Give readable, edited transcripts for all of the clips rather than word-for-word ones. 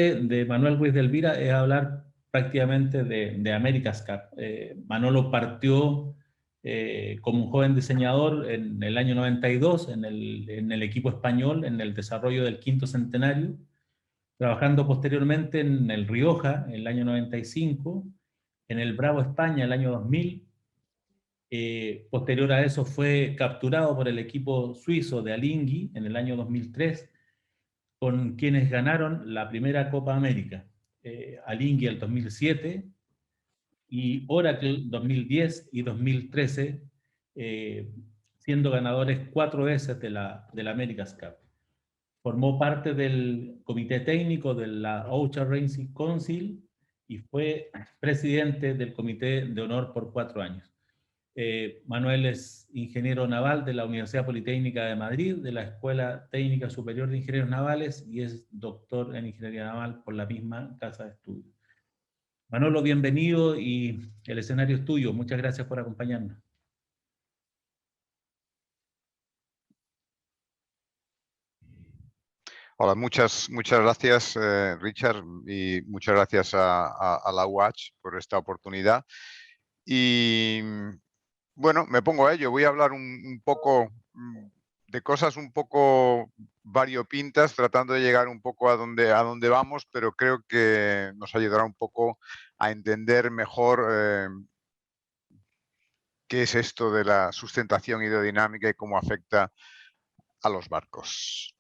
de Manuel Ruiz de Elvira es hablar prácticamente de America's Cup. Manolo partió como un joven diseñador en el año 92 en el equipo español, en el desarrollo del quinto centenario, trabajando posteriormente en el Rioja en el año 95, en el Bravo España el año 2000. Posterior a eso fue capturado por el equipo suizo de Alinghi en el año 2003, con quienes ganaron la primera Copa América. Alinghi el 2007 y Oracle 2010 y 2013, siendo ganadores 4 veces de la America's Cup. Formó parte del comité técnico de la Ocean Racing Council y fue presidente del comité de honor por 4 años. Manuel es ingeniero naval de la Universidad Politécnica de Madrid, de la Escuela Técnica Superior de Ingenieros Navales, y es doctor en Ingeniería Naval por la misma casa de estudios. Manolo, bienvenido y el escenario es tuyo. Muchas gracias por acompañarnos. Hola, muchas gracias, Richard, y muchas gracias a la UH por esta oportunidad. Y bueno, me pongo a ello. Voy a hablar un poco de cosas un poco variopintas, tratando de llegar un poco a donde vamos, pero creo que nos ayudará un poco a entender mejor qué es esto de la sustentación hidrodinámica y cómo afecta a los barcos.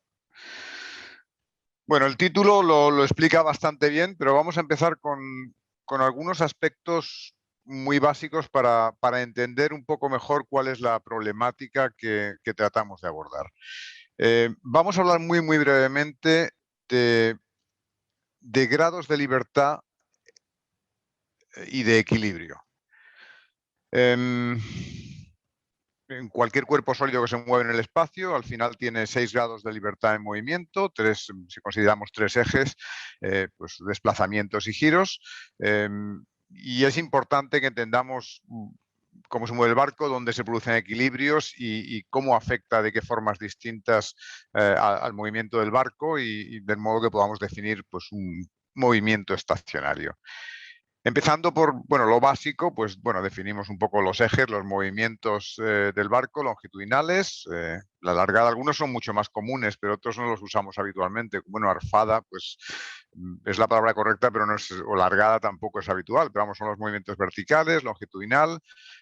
Bueno, el título lo explica bastante bien, pero vamos a empezar con algunos aspectos muy básicos para entender un poco mejor cuál es la problemática que tratamos de abordar. Vamos a hablar muy brevemente de grados de libertad y de equilibrio. En cualquier cuerpo sólido que se mueve en el espacio, al final tiene 6 grados de libertad en movimiento, si consideramos 3 ejes, pues desplazamientos y giros. Y es importante que entendamos cómo se mueve el barco, dónde se producen equilibrios y cómo afecta de qué formas distintas al movimiento del barco y del modo que podamos definir pues, un movimiento estacionario. Empezando por lo básico, pues definimos un poco los ejes, los movimientos del barco, longitudinales, la largada. Algunos son mucho más comunes, pero otros no los usamos habitualmente. Bueno, arfada, pues es la palabra correcta, pero no es, o largada tampoco es habitual. Pero vamos, son los movimientos verticales, longitudinal,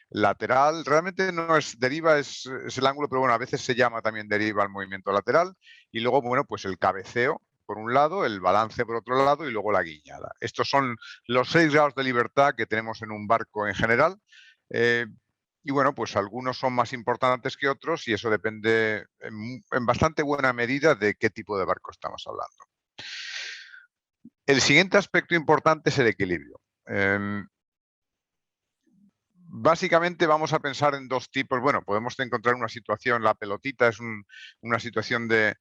lateral. Realmente no es deriva, es el ángulo, pero bueno, a veces se llama también deriva al movimiento lateral. Y luego, bueno, pues el cabeceo por un lado, el balance por otro lado y luego la guiñada. Estos son los 6 grados de libertad que tenemos en un barco en general. Y bueno, pues algunos son más importantes que otros y eso depende en bastante buena medida de qué tipo de barco estamos hablando. El siguiente aspecto importante es el equilibrio. Básicamente vamos a pensar en 2 tipos. Bueno, podemos encontrar una situación, la pelotita es una situación de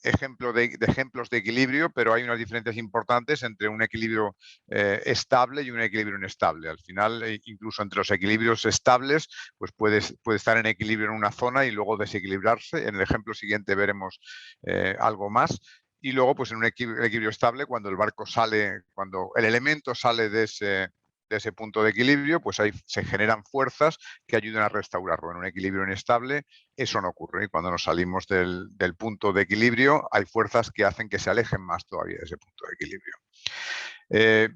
ejemplos de equilibrio, pero hay unas diferencias importantes entre un equilibrio estable y un equilibrio inestable. Al final, incluso entre los equilibrios estables, pues puede estar en equilibrio en una zona y luego desequilibrarse. En el ejemplo siguiente veremos algo más. Y luego, pues en un equilibrio estable, cuando el barco sale, cuando el elemento sale de ese punto de equilibrio, pues ahí se generan fuerzas que ayudan a restaurarlo. En un equilibrio inestable eso no ocurre y cuando nos salimos del punto de equilibrio hay fuerzas que hacen que se alejen más todavía de ese punto de equilibrio.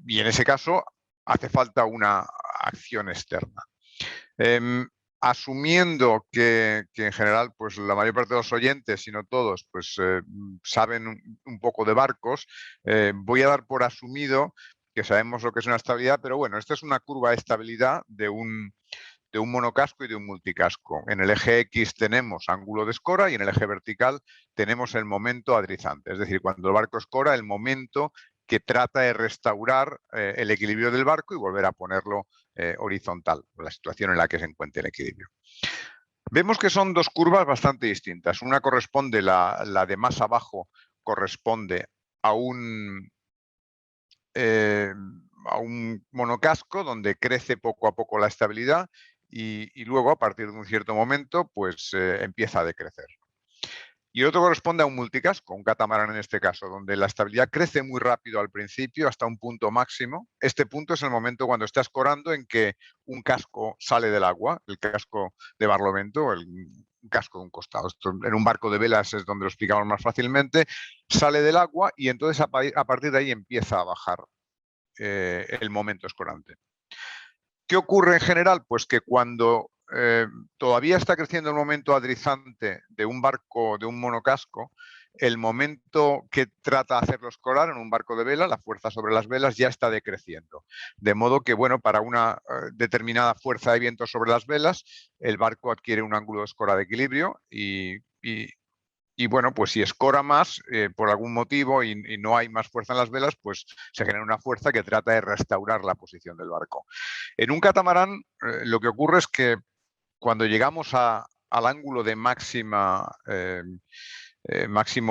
Y en ese caso hace falta una acción externa. Asumiendo que en general pues la mayor parte de los oyentes, si no todos, pues saben un poco de barcos, voy a dar por asumido que sabemos lo que es una estabilidad, pero bueno, esta es una curva de estabilidad de un monocasco y de un multicasco. En el eje X tenemos ángulo de escora y en el eje vertical tenemos el momento adrizante. Es decir, cuando el barco escora, el momento que trata de restaurar el equilibrio del barco y volver a ponerlo horizontal, la situación en la que se encuentre el equilibrio. Vemos que son 2 curvas bastante distintas. Una corresponde, la de más abajo, corresponde a un monocasco donde crece poco a poco la estabilidad y luego a partir de un cierto momento pues empieza a decrecer. Y otro corresponde a un multicasco, un catamarán en este caso, donde la estabilidad crece muy rápido al principio hasta un punto máximo. Este punto es el momento cuando está escorando en que un casco sale del agua, el casco de Barlovento, un casco de un costado. Esto, en un barco de velas es donde lo explicamos más fácilmente. Sale del agua y entonces a partir de ahí empieza a bajar el momento escorante. ¿Qué ocurre en general? Pues que cuando todavía está creciendo el momento adrizante de un barco, de un monocasco, el momento que trata de hacerlo escorar en un barco de vela, la fuerza sobre las velas ya está decreciendo. De modo que, bueno, para una determinada fuerza de viento sobre las velas, el barco adquiere un ángulo de escora de equilibrio y bueno, pues si escora más por algún motivo y no hay más fuerza en las velas, pues se genera una fuerza que trata de restaurar la posición del barco. En un catamarán lo que ocurre es que cuando llegamos al ángulo de máximo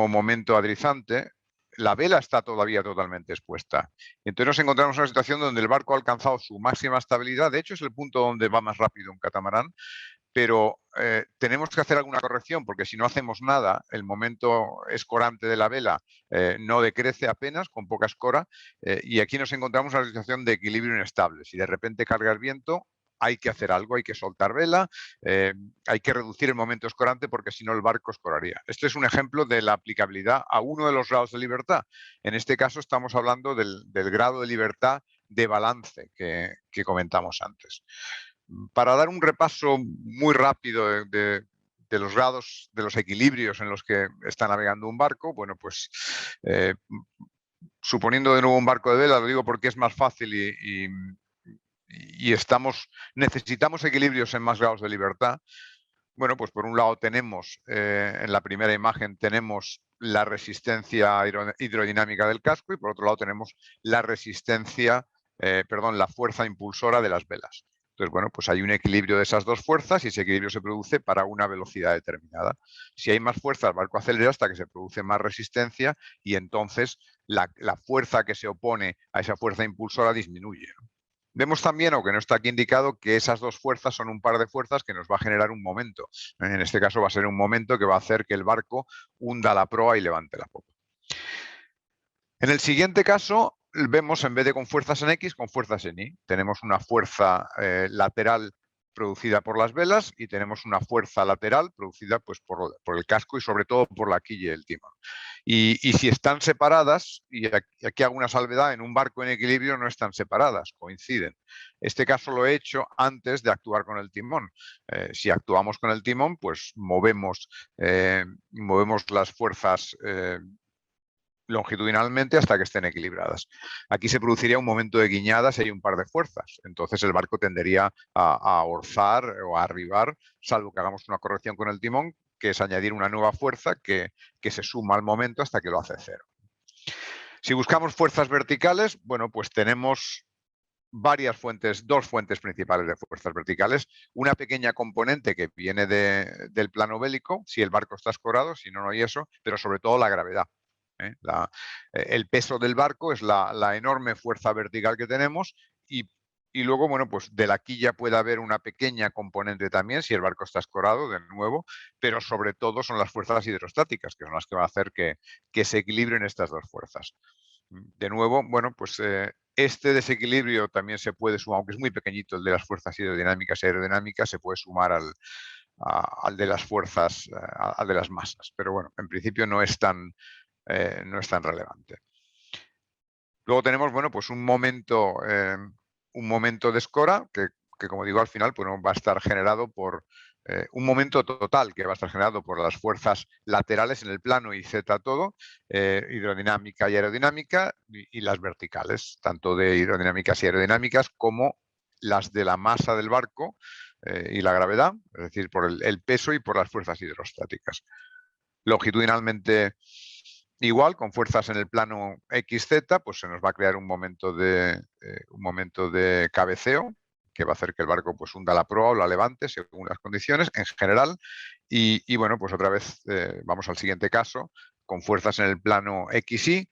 momento adrizante, la vela está todavía totalmente expuesta. Entonces nos encontramos en una situación donde el barco ha alcanzado su máxima estabilidad. De hecho, es el punto donde va más rápido un catamarán, pero tenemos que hacer alguna corrección porque si no hacemos nada, el momento escorante de la vela no decrece apenas, con poca escora, y aquí nos encontramos en una situación de equilibrio inestable. Si de repente carga el viento, hay que hacer algo, hay que soltar vela, hay que reducir el momento escorante porque si no el barco escoraría. Este es un ejemplo de la aplicabilidad a uno de los grados de libertad. En este caso estamos hablando del grado de libertad de balance que comentamos antes. Para dar un repaso muy rápido de los grados, de los equilibrios en los que está navegando un barco, bueno, pues suponiendo de nuevo un barco de vela, lo digo porque es más fácil y necesitamos equilibrios en más grados de libertad. Bueno, pues por un lado tenemos, en la primera imagen tenemos la resistencia hidrodinámica del casco y por otro lado tenemos la la fuerza impulsora de las velas. Entonces, bueno, pues hay un equilibrio de esas dos fuerzas y ese equilibrio se produce para una velocidad determinada. Si hay más fuerza, el barco acelera hasta que se produce más resistencia y entonces la fuerza que se opone a esa fuerza impulsora disminuye. Vemos también, aunque no está aquí indicado, que esas dos fuerzas son un par de fuerzas que nos va a generar un momento. En este caso va a ser un momento que va a hacer que el barco hunda la proa y levante la popa. En el siguiente caso, vemos en vez de con fuerzas en X, con fuerzas en Y. Tenemos una fuerza lateral producida por las velas y tenemos una fuerza lateral producida pues, por el casco y sobre todo por la quilla y el timón. Y si están separadas, y aquí hago una salvedad, en un barco en equilibrio no están separadas, coinciden. Este caso lo he hecho antes de actuar con el timón. Si actuamos con el timón, pues movemos las fuerzas longitudinalmente hasta que estén equilibradas. Aquí se produciría un momento de guiñada si hay un par de fuerzas. Entonces el barco tendería a orzar o a arribar, salvo que hagamos una corrección con el timón, que es añadir una nueva fuerza que se suma al momento hasta que lo hace cero. Si buscamos fuerzas verticales, bueno, pues tenemos dos fuentes principales de fuerzas verticales. Una pequeña componente que viene del plano bélico, si el barco está escorado, si no, no hay eso, pero sobre todo la gravedad. El peso del barco es la enorme fuerza vertical que tenemos y luego, bueno, pues de la quilla puede haber una pequeña componente también si el barco está escorado, de nuevo, pero sobre todo son las fuerzas hidrostáticas, que son las que van a hacer que se equilibren estas dos fuerzas. De nuevo, bueno, pues este desequilibrio también se puede sumar, aunque es muy pequeñito el de las fuerzas hidrodinámicas y aerodinámicas, se puede sumar al de las fuerzas, al de las masas. Pero bueno, en principio no es tan relevante. Luego tenemos, bueno, pues un momento de escora que como digo, al final pues, va a estar generado por un momento total que va a estar generado por las fuerzas laterales en el plano y Z todo, hidrodinámica y aerodinámica, y las verticales, tanto de hidrodinámicas y aerodinámicas como las de la masa del barco y la gravedad, es decir, por el peso y por las fuerzas hidrostáticas. Longitudinalmente igual, con fuerzas en el plano XZ, pues se nos va a crear un momento de cabeceo que va a hacer que el barco pues hunda la proa o la levante según las condiciones en general. Y bueno, pues otra vez vamos al siguiente caso, con fuerzas en el plano XY.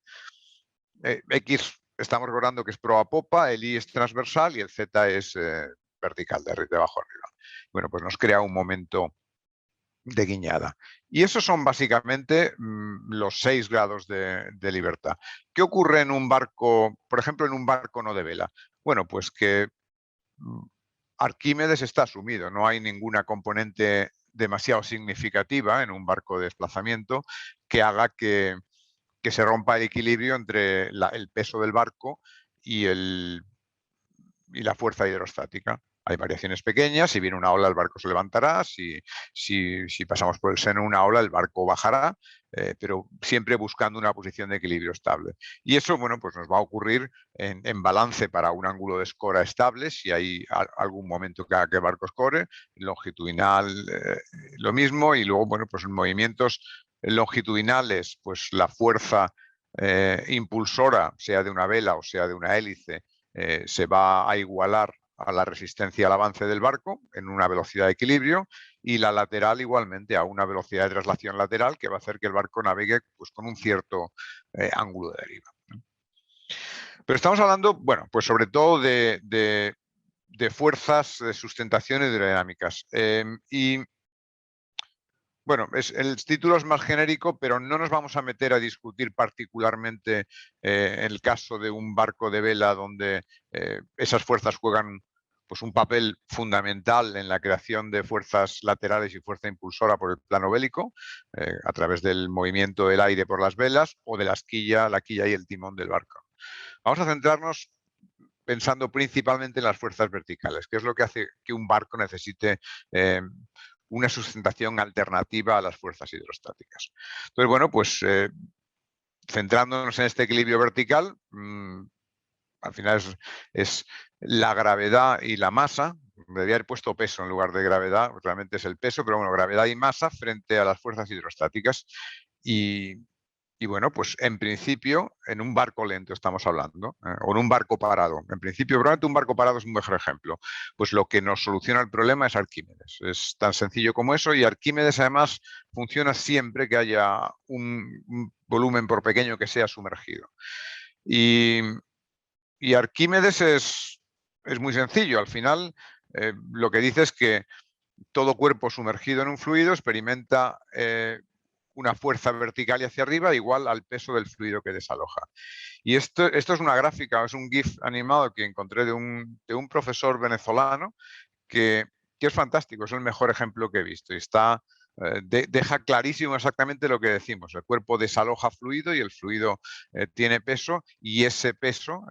X estamos recordando que es proa popa, el Y es transversal y el Z es vertical, de abajo arriba. Bueno, pues nos crea un momento de guiñada. Y esos son básicamente los 6 grados de libertad. ¿Qué ocurre en un barco, por ejemplo, en un barco no de vela? Bueno, pues que Arquímedes está sumido, no hay ninguna componente demasiado significativa en un barco de desplazamiento que haga que se rompa el equilibrio entre el peso del barco y la fuerza hidrostática. Hay variaciones pequeñas, si viene una ola el barco se levantará, si pasamos por el seno de una ola el barco bajará, pero siempre buscando una posición de equilibrio estable. Y eso, bueno, pues nos va a ocurrir en balance para un ángulo de escora estable, si hay algún momento que haga que el barco escore, longitudinal lo mismo, y luego, bueno, pues en movimientos longitudinales, pues la fuerza impulsora, sea de una vela o sea de una hélice, se va a igualar a la resistencia al avance del barco en una velocidad de equilibrio, y la lateral igualmente a una velocidad de traslación lateral que va a hacer que el barco navegue pues, con un cierto ángulo de deriva. Pero estamos hablando, bueno, pues sobre todo de fuerzas de sustentación hidrodinámicas. Y bueno, el título es más genérico, pero no nos vamos a meter a discutir particularmente el caso de un barco de vela donde esas fuerzas juegan pues, un papel fundamental en la creación de fuerzas laterales y fuerza impulsora por el plano bélico, a través del movimiento del aire por las velas o de la quilla y el timón del barco. Vamos a centrarnos pensando principalmente en las fuerzas verticales, que es lo que hace que un barco necesite una sustentación alternativa a las fuerzas hidrostáticas. Entonces, bueno, pues centrándonos en este equilibrio vertical, al final es la gravedad y la masa. Debería haber puesto peso en lugar de gravedad, realmente es el peso, pero bueno, gravedad y masa frente a las fuerzas hidrostáticas. Y bueno, pues en principio, en un barco lento estamos hablando, o en un barco parado. En principio, probablemente un barco parado es un mejor ejemplo. Pues lo que nos soluciona el problema es Arquímedes. Es tan sencillo como eso, y Arquímedes además funciona siempre que haya un volumen, por pequeño que sea, sumergido. Y Arquímedes es muy sencillo. Al final, lo que dice es que todo cuerpo sumergido en un fluido experimenta una fuerza vertical y hacia arriba igual al peso del fluido que desaloja. Y esto es una gráfica, es un GIF animado que encontré de un profesor venezolano que es fantástico, es el mejor ejemplo que he visto. Y deja clarísimo exactamente lo que decimos. El cuerpo desaloja fluido y el fluido tiene peso, y ese peso,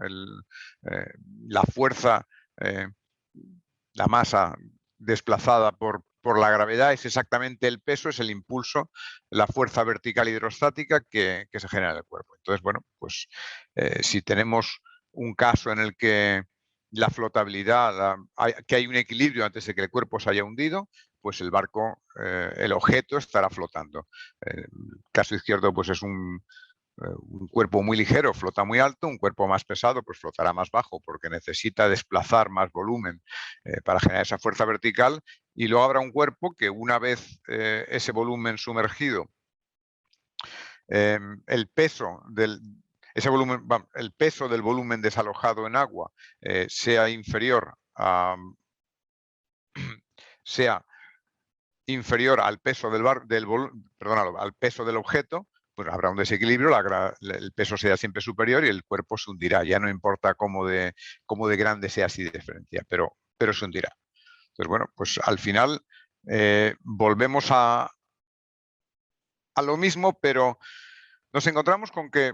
la fuerza, la masa desplazada por la gravedad, es exactamente el peso, es el impulso, la fuerza vertical hidrostática que se genera en el cuerpo. Entonces, bueno, pues si tenemos un caso en el que la flotabilidad, que hay un equilibrio antes de que el cuerpo se haya hundido, pues el barco, el objeto estará flotando. El caso izquierdo pues es un cuerpo muy ligero flota muy alto, un cuerpo más pesado pues flotará más bajo porque necesita desplazar más volumen para generar esa fuerza vertical, y luego habrá un cuerpo que una vez ese volumen sumergido, el peso del volumen desalojado en agua sea inferior al peso al peso del objeto, pues habrá un desequilibrio, el peso será siempre superior y el cuerpo se hundirá. Ya no importa cómo de grande sea así de diferencia, pero se hundirá. Entonces, bueno, pues al final volvemos a lo mismo, pero nos encontramos con que,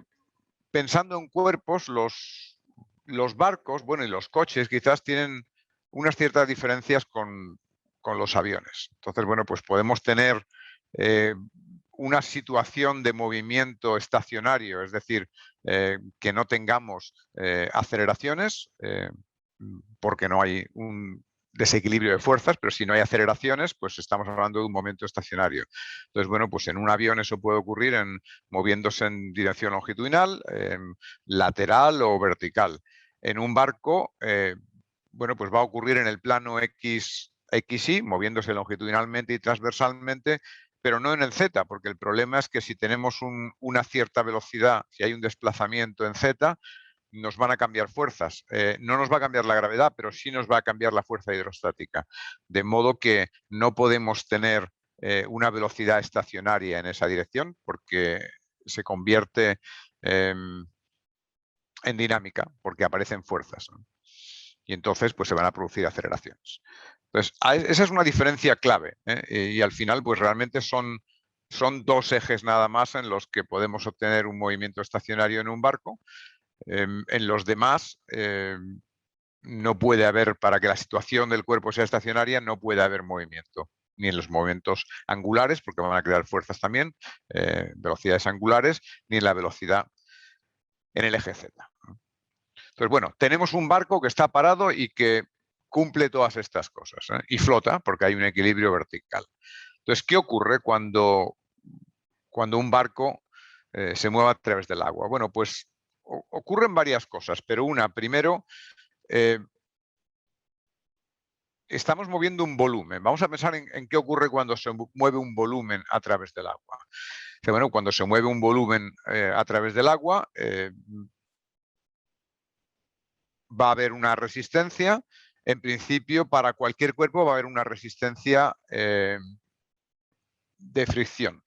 pensando en cuerpos, los barcos, bueno, y los coches quizás tienen unas ciertas diferencias con los aviones. Entonces, bueno, pues podemos tener una situación de movimiento estacionario, es decir, que no tengamos aceleraciones, porque no hay un desequilibrio de fuerzas, pero si no hay aceleraciones, pues estamos hablando de un momento estacionario. Entonces, bueno, pues en un avión eso puede ocurrir moviéndose en dirección longitudinal, lateral o vertical. En un barco, bueno, pues va a ocurrir en el plano XY, moviéndose longitudinalmente y transversalmente, pero no en el Z, porque el problema es que si tenemos una cierta velocidad, si hay un desplazamiento en Z, nos van a cambiar fuerzas. No nos va a cambiar la gravedad, pero sí nos va a cambiar la fuerza hidrostática. De modo que no podemos tener una velocidad estacionaria en esa dirección, porque se convierte en dinámica, porque aparecen fuerzas, ¿no? Y entonces pues se van a producir aceleraciones. Entonces, esa es una diferencia clave, ¿eh? Y al final pues realmente son dos ejes nada más en los que podemos obtener un movimiento estacionario en un barco. En los demás no puede haber, para que la situación del cuerpo sea estacionaria, no puede haber movimiento, ni en los movimientos angulares, porque van a crear fuerzas también, velocidades angulares, ni en la velocidad en el eje Z. Entonces, bueno, tenemos un barco que está parado y que cumple todas estas cosas, ¿eh? Y flota porque hay un equilibrio vertical. Entonces, ¿qué ocurre cuando un barco se mueve a través del agua? Bueno, pues ocurren varias cosas, pero primero, estamos moviendo un volumen. Vamos a pensar en qué ocurre cuando se mueve un volumen a través del agua. Bueno, cuando se mueve un volumen a través del agua, va a haber una resistencia. En principio, para cualquier cuerpo va a haber una resistencia de fricción.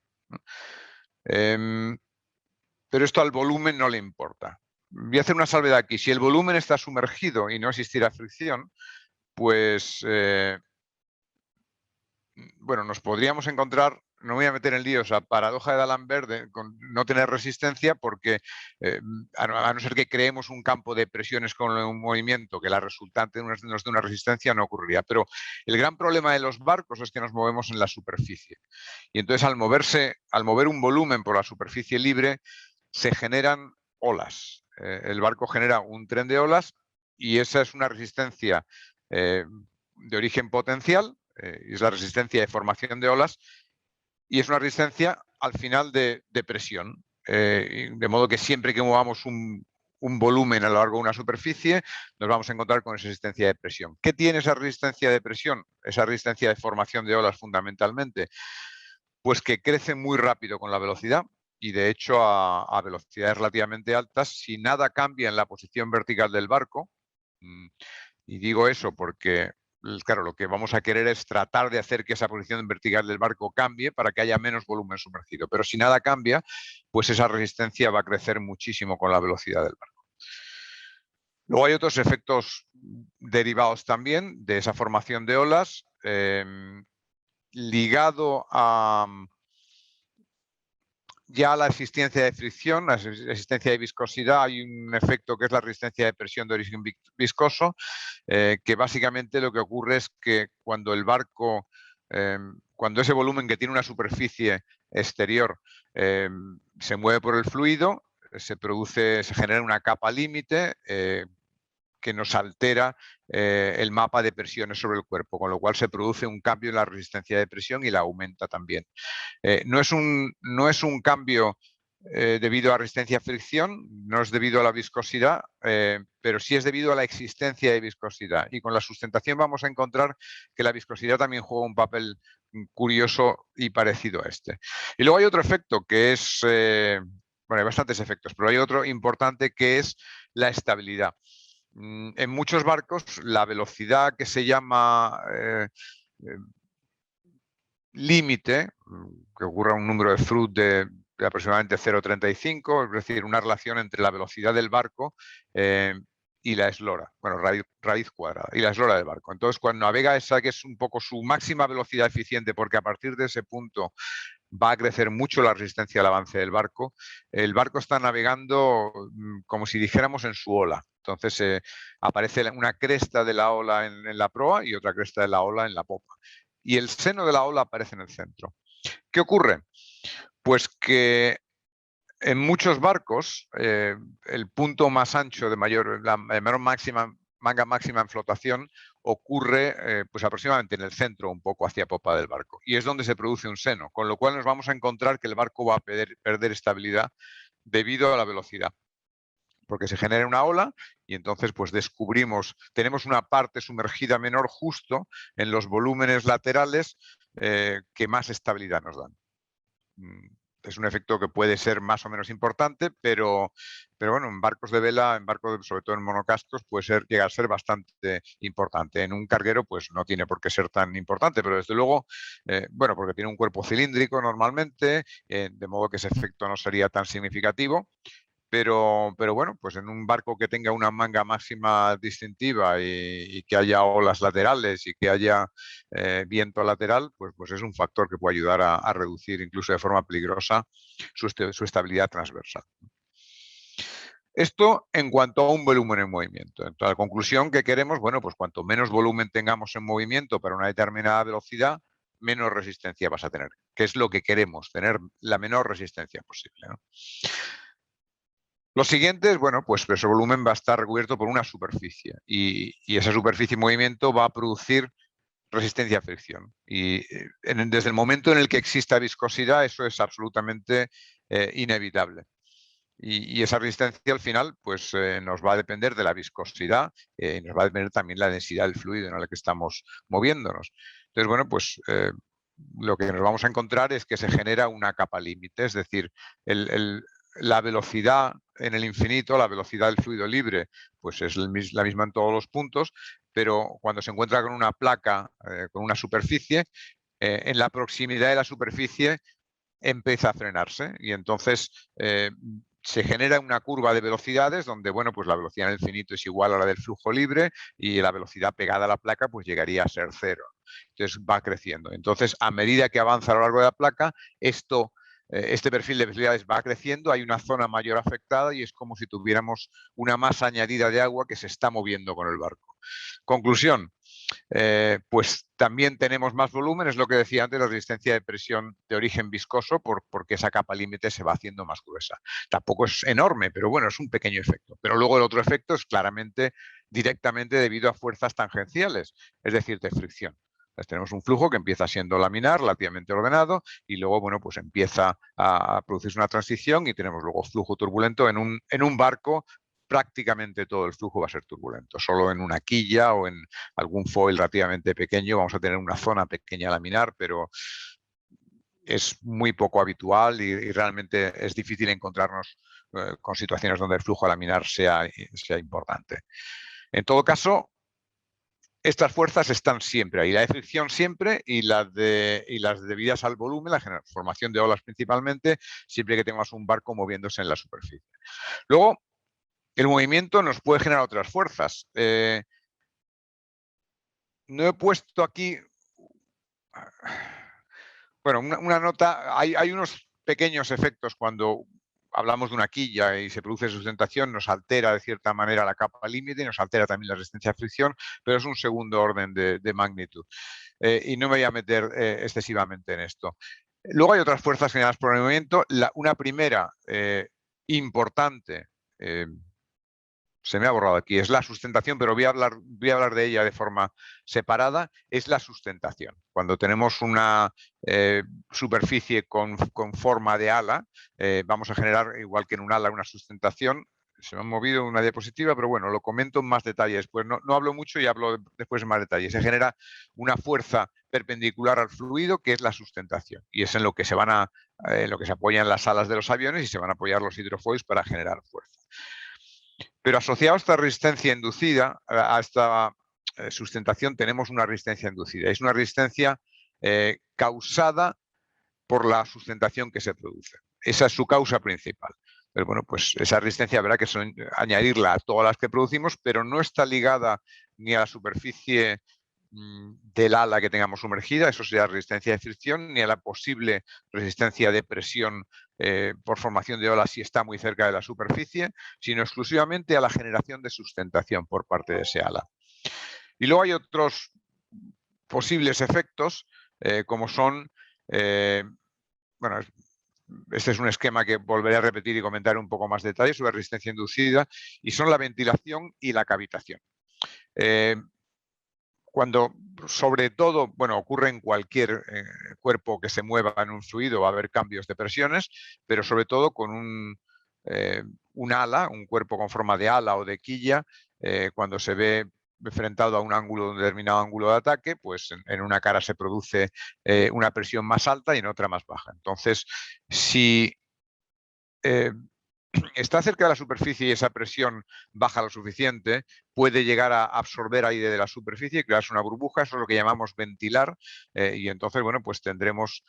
Pero esto al volumen no le importa. Voy a hacer una salvedad aquí. Si el volumen está sumergido y no existiera fricción, pues bueno, nos podríamos encontrar, no voy a meter en líos, a paradoja de D'Alembert con no tener resistencia, porque a no ser que creemos un campo de presiones con un movimiento que la resultante nos dé una resistencia, no ocurriría. Pero el gran problema de los barcos es que nos movemos en la superficie. Y entonces al mover un volumen por la superficie libre, se generan olas. El barco genera un tren de olas y esa es una resistencia de origen potencial, y es la resistencia de formación de olas, y es una resistencia al final de presión. De modo que siempre que movamos un volumen a lo largo de una superficie, nos vamos a encontrar con esa resistencia de presión. ¿Qué tiene esa resistencia de presión? Esa resistencia de formación de olas fundamentalmente. Pues que crece muy rápido con la velocidad y de hecho a velocidades relativamente altas, si nada cambia en la posición vertical del barco. Y digo eso porque, claro, lo que vamos a querer es tratar de hacer que esa posición vertical del barco cambie para que haya menos volumen sumergido. Pero si nada cambia, pues esa resistencia va a crecer muchísimo con la velocidad del barco. Luego hay otros efectos derivados también de esa formación de olas, ligado a ya la existencia de fricción, la existencia de viscosidad. Hay un efecto que es la resistencia de presión de origen viscoso, que básicamente lo que ocurre es que cuando el barco, cuando ese volumen que tiene una superficie exterior se mueve por el fluido, se genera una capa límite que nos altera el mapa de presiones sobre el cuerpo, con lo cual se produce un cambio en la resistencia de presión y la aumenta también. No es un cambio debido a resistencia a fricción, no es debido a la viscosidad, pero sí es debido a la existencia de viscosidad. Y con la sustentación vamos a encontrar que la viscosidad también juega un papel curioso y parecido a este. Y luego hay otro efecto que es, bueno, hay bastantes efectos, pero hay otro importante que es la estabilidad. En muchos barcos la velocidad que se llama límite, que ocurra un número de Froude de aproximadamente 0,35, es decir, una relación entre la velocidad del barco y la eslora, bueno, raíz cuadrada, y la eslora del barco. Entonces, cuando navega esa que es un poco su máxima velocidad eficiente, porque a partir de ese punto va a crecer mucho la resistencia al avance del barco, el barco está navegando como si dijéramos en su ola. Entonces aparece una cresta de la ola en la proa y otra cresta de la ola en la popa. Y el seno de la ola aparece en el centro. ¿Qué ocurre? Pues que en muchos barcos el punto más ancho de la menor manga máxima en flotación ocurre pues aproximadamente en el centro, un poco hacia popa del barco. Y es donde se produce un seno, con lo cual nos vamos a encontrar que el barco va a perder estabilidad debido a la velocidad, porque se genera una ola y entonces pues tenemos una parte sumergida menor justo en los volúmenes laterales que más estabilidad nos dan. es un efecto que puede ser más o menos importante, pero bueno, en barcos de vela, sobre todo en monocascos, puede llegar a ser bastante importante. En un carguero, pues no tiene por qué ser tan importante, pero desde luego, bueno, porque tiene un cuerpo cilíndrico normalmente, de modo que ese efecto no sería tan significativo. Pero bueno, pues en un barco que tenga una manga máxima distintiva y que haya olas laterales y que haya viento lateral, pues es un factor que puede ayudar a reducir incluso de forma peligrosa su estabilidad transversal. Esto en cuanto a un volumen en movimiento. Entonces, la conclusión que queremos, bueno, pues cuanto menos volumen tengamos en movimiento para una determinada velocidad, menos resistencia vas a tener, que es lo que queremos, tener la menor resistencia posible, ¿no? Los siguientes, bueno, pues ese volumen va a estar recubierto por una superficie y esa superficie en movimiento va a producir resistencia a fricción. Y desde el momento en el que exista viscosidad, eso es absolutamente inevitable. Y esa resistencia al final pues nos va a depender de la viscosidad y nos va a depender también la densidad del fluido en el que estamos moviéndonos. Entonces, bueno, pues lo que nos vamos a encontrar es que se genera una capa límite, es decir, la velocidad en el infinito, la velocidad del fluido libre, pues es la misma en todos los puntos, pero cuando se encuentra con una placa, con una superficie, en la proximidad de la superficie empieza a frenarse y entonces se genera una curva de velocidades donde, bueno, pues la velocidad en el infinito es igual a la del flujo libre y la velocidad pegada a la placa pues llegaría a ser cero. Entonces va creciendo. Entonces, a medida que avanza a lo largo de la placa, este perfil de velocidades va creciendo, hay una zona mayor afectada y es como si tuviéramos una masa añadida de agua que se está moviendo con el barco. Conclusión, pues también tenemos más volumen, es lo que decía antes, la resistencia de presión de origen viscoso, porque esa capa límite se va haciendo más gruesa. Tampoco es enorme, pero bueno, es un pequeño efecto. Pero luego el otro efecto es claramente, directamente debido a fuerzas tangenciales, es decir, de fricción. Entonces, tenemos un flujo que empieza siendo laminar, relativamente ordenado, y luego, bueno, pues empieza a producirse una transición y tenemos luego flujo turbulento en un barco. Prácticamente todo el flujo va a ser turbulento. Solo en una quilla o en algún foil relativamente pequeño vamos a tener una zona pequeña laminar, pero es muy poco habitual y realmente es difícil encontrarnos con situaciones donde el flujo laminar sea importante. En todo caso, estas fuerzas están siempre ahí, la de fricción siempre y las debidas al volumen, la formación de olas principalmente, siempre que tengamos un barco moviéndose en la superficie. Luego, el movimiento nos puede generar otras fuerzas. No he puesto aquí, bueno, una nota, hay unos pequeños efectos cuando hablamos de una quilla y se produce sustentación, nos altera de cierta manera la capa límite y nos altera también la resistencia a fricción, pero es un segundo orden de magnitud. Y no me voy a meter excesivamente en esto. Luego hay otras fuerzas generadas por el movimiento. Una primera importante, se me ha borrado aquí, es la sustentación, pero voy a hablar de ella de forma separada, es la sustentación. Cuando tenemos una superficie con forma de ala, vamos a generar, igual que en un ala, una sustentación. Se me ha movido una diapositiva, pero bueno, lo comento en más detalle después. No hablo mucho y hablo después en más detalle. Se genera una fuerza perpendicular al fluido, que es la sustentación. Y es en lo que se lo que se apoyan las alas de los aviones y se van a apoyar los hidrofoils para generar fuerza. Pero asociado a esta resistencia inducida, a esta sustentación, tenemos una resistencia inducida. Es una resistencia causada por la sustentación que se produce. Esa es su causa principal. Pero bueno, pues esa resistencia habrá que añadirla a todas las que producimos, pero no está ligada ni a la superficie del ala que tengamos sumergida, eso sería resistencia de fricción, ni a la posible resistencia de presión por formación de olas si está muy cerca de la superficie, sino exclusivamente a la generación de sustentación por parte de ese ala. Y luego hay otros posibles efectos, como son, bueno, este es un esquema que volveré a repetir y comentar un poco más detalle sobre resistencia inducida, y son la ventilación y la cavitación. Cuando, sobre todo, bueno, ocurre en cualquier cuerpo que se mueva en un fluido, va a haber cambios de presiones, pero sobre todo con un ala, un cuerpo con forma de ala o de quilla, cuando se ve enfrentado a un determinado ángulo de ataque, pues en una cara se produce una presión más alta y en otra más baja. Entonces, si está cerca de la superficie y esa presión baja lo suficiente, puede llegar a absorber aire de la superficie y crearse una burbuja. Eso es lo que llamamos ventilar, y entonces, bueno, pues tendremos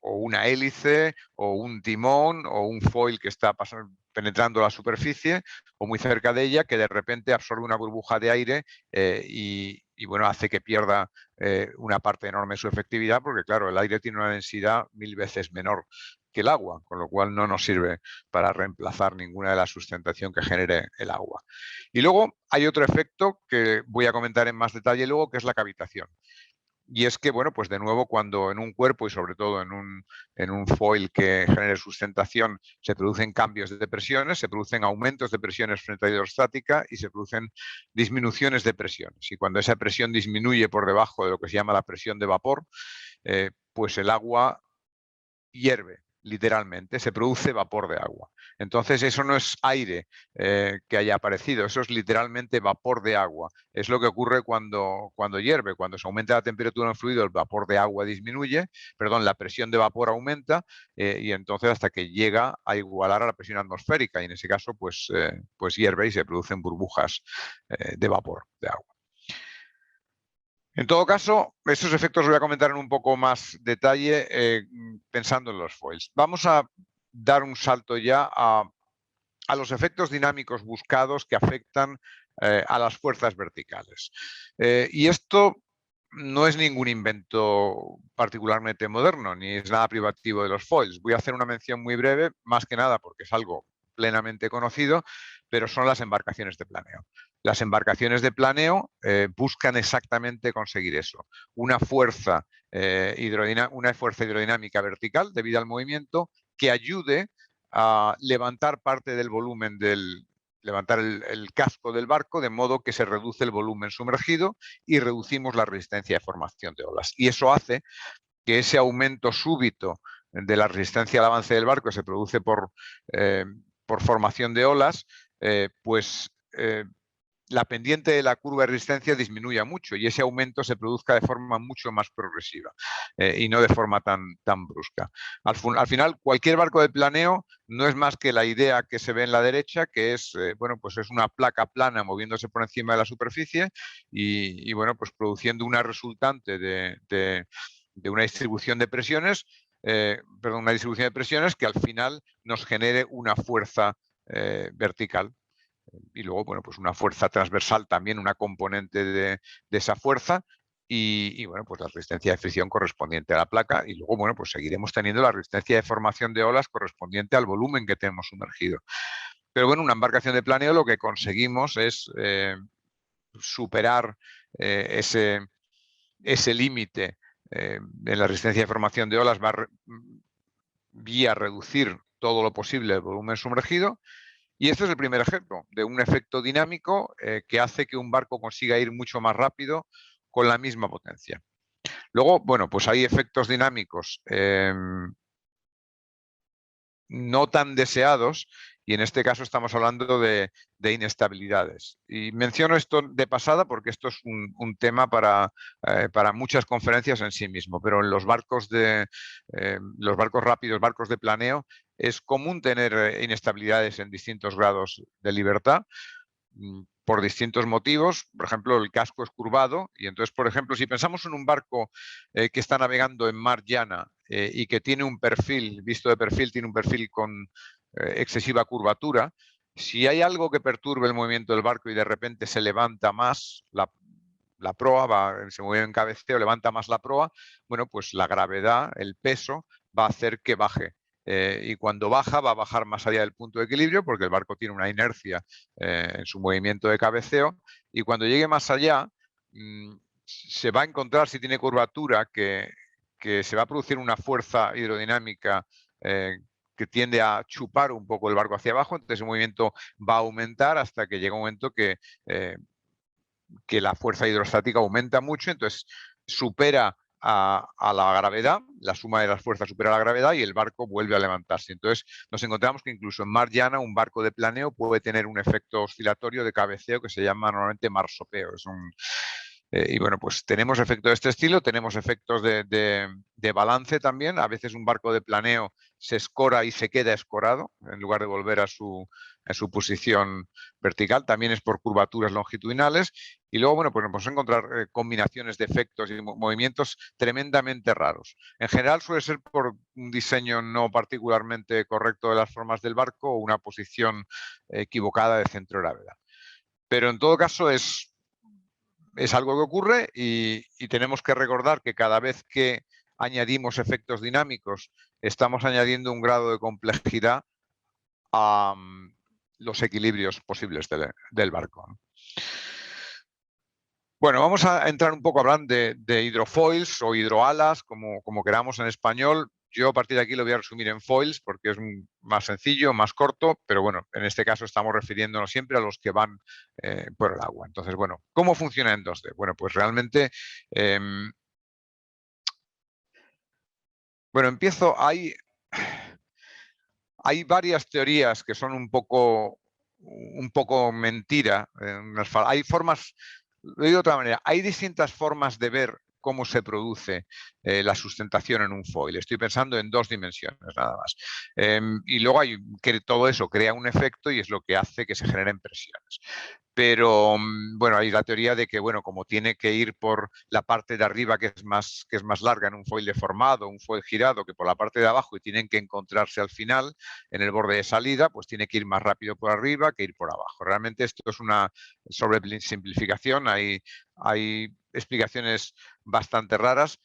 o una hélice o un timón o un foil que está penetrando la superficie o muy cerca de ella, que de repente absorbe una burbuja de aire y bueno, hace que pierda una parte enorme de su efectividad, porque claro, el aire tiene una densidad 1000 veces menor que el agua, con lo cual no nos sirve para reemplazar ninguna de la sustentación que genere el agua. Y luego hay otro efecto que voy a comentar en más detalle luego, que es la cavitación. Y es que, bueno, pues de nuevo, cuando en un cuerpo y sobre todo en un foil que genere sustentación se producen cambios de presiones, se producen aumentos de presiones frente a la hidrostática y se producen disminuciones de presiones. Y cuando esa presión disminuye por debajo de lo que se llama la presión de vapor, pues el agua hierve, literalmente, se produce vapor de agua. Entonces eso no es aire que haya aparecido, eso es literalmente vapor de agua. Es lo que ocurre cuando hierve, cuando se aumenta la temperatura en el fluido, el vapor de agua disminuye, perdón, la presión de vapor aumenta y entonces hasta que llega a igualar a la presión atmosférica y en ese caso pues hierve y se producen burbujas de vapor de agua. En todo caso, estos efectos los voy a comentar en un poco más detalle pensando en los foils. Vamos a dar un salto ya a los efectos dinámicos buscados que afectan a las fuerzas verticales. Y esto no es ningún invento particularmente moderno, ni es nada privativo de los foils. Voy a hacer una mención muy breve, más que nada porque es algo plenamente conocido, pero son las embarcaciones de planeo. Las embarcaciones de planeo buscan exactamente conseguir eso, una fuerza hidrodinámica vertical debido al movimiento que ayude a levantar parte del volumen levantar el casco del barco, de modo que se reduce el volumen sumergido y reducimos la resistencia de formación de olas. Y eso hace que ese aumento súbito de la resistencia al avance del barco que se produce por formación de olas, la pendiente de la curva de resistencia disminuya mucho y ese aumento se produzca de forma mucho más progresiva y no de forma tan brusca. Al final, cualquier barco de planeo no es más que la idea que se ve en la derecha, que es, bueno, pues es una placa plana moviéndose por encima de la superficie y bueno, pues produciendo una resultante de una distribución de presiones, una distribución de presiones que al final nos genere una fuerza vertical. Y luego, bueno, pues una fuerza transversal también, una componente de esa fuerza y, bueno, pues la resistencia de fricción correspondiente a la placa y luego, bueno, pues seguiremos teniendo la resistencia de formación de olas correspondiente al volumen que tenemos sumergido. Pero bueno, una embarcación de planeo lo que conseguimos es superar ese límite en la resistencia de formación de olas vía reducir todo lo posible el volumen sumergido. Y este es el primer ejemplo de un efecto dinámico que hace que un barco consiga ir mucho más rápido con la misma potencia. Luego, bueno, pues hay efectos dinámicos no tan deseados y en este caso estamos hablando de inestabilidades. Y menciono esto de pasada porque esto es un tema para muchas conferencias en sí mismo, pero en los barcos rápidos, barcos de planeo, es común tener inestabilidades en distintos grados de libertad por distintos motivos. Por ejemplo, el casco es curvado y entonces, por ejemplo, si pensamos en un barco que está navegando en mar llana y que tiene un perfil, visto de perfil, tiene un perfil con excesiva curvatura, si hay algo que perturbe el movimiento del barco y de repente se levanta más la proa, se mueve en cabeceo, levanta más la proa, bueno, pues la gravedad, el peso, va a hacer que baje. Y cuando baja, va a bajar más allá del punto de equilibrio porque el barco tiene una inercia en su movimiento de cabeceo y cuando llegue más allá se va a encontrar, si tiene curvatura, que se va a producir una fuerza hidrodinámica que tiende a chupar un poco el barco hacia abajo, entonces el movimiento va a aumentar hasta que llega un momento que la fuerza hidrostática aumenta mucho, entonces supera a la gravedad, la suma de las fuerzas supera la gravedad y el barco vuelve a levantarse. Entonces nos encontramos que incluso en mar llana un barco de planeo puede tener un efecto oscilatorio de cabeceo que se llama normalmente marsopeo. Y bueno, pues tenemos efectos de este estilo, tenemos efectos de balance también. A veces un barco de planeo se escora y se queda escorado en lugar de volver a su posición vertical. También es por curvaturas longitudinales. Y luego, bueno, pues nos podemos encontrar combinaciones de efectos y movimientos tremendamente raros. En general suele ser por un diseño no particularmente correcto de las formas del barco o una posición equivocada de centro de gravedad. Pero en todo caso es algo que ocurre y tenemos que recordar que cada vez que añadimos efectos dinámicos estamos añadiendo un grado de complejidad a los equilibrios posibles del barco. Bueno, vamos a entrar un poco a hablar de hidrofoils o hidroalas, como queramos en español. Yo a partir de aquí lo voy a resumir en foils porque es más sencillo, más corto, pero bueno, en este caso estamos refiriéndonos siempre a los que van por el agua. Entonces, bueno, ¿cómo funciona en 2D? Bueno, pues realmente, bueno, empiezo, hay varias teorías que son un poco mentira. Hay formas, lo digo de otra manera, hay distintas formas de ver cómo se produce la sustentación en un foil. Estoy pensando en 2 dimensiones nada más. Y luego hay que todo eso crea un efecto y es lo que hace que se generen presiones. Pero bueno, hay la teoría de que, bueno, como tiene que ir por la parte de arriba que es más larga en un foil deformado, un foil girado, que por la parte de abajo y tienen que encontrarse al final en el borde de salida, pues tiene que ir más rápido por arriba que ir por abajo. Realmente esto es una sobresimplificación, hay explicaciones bastante raras.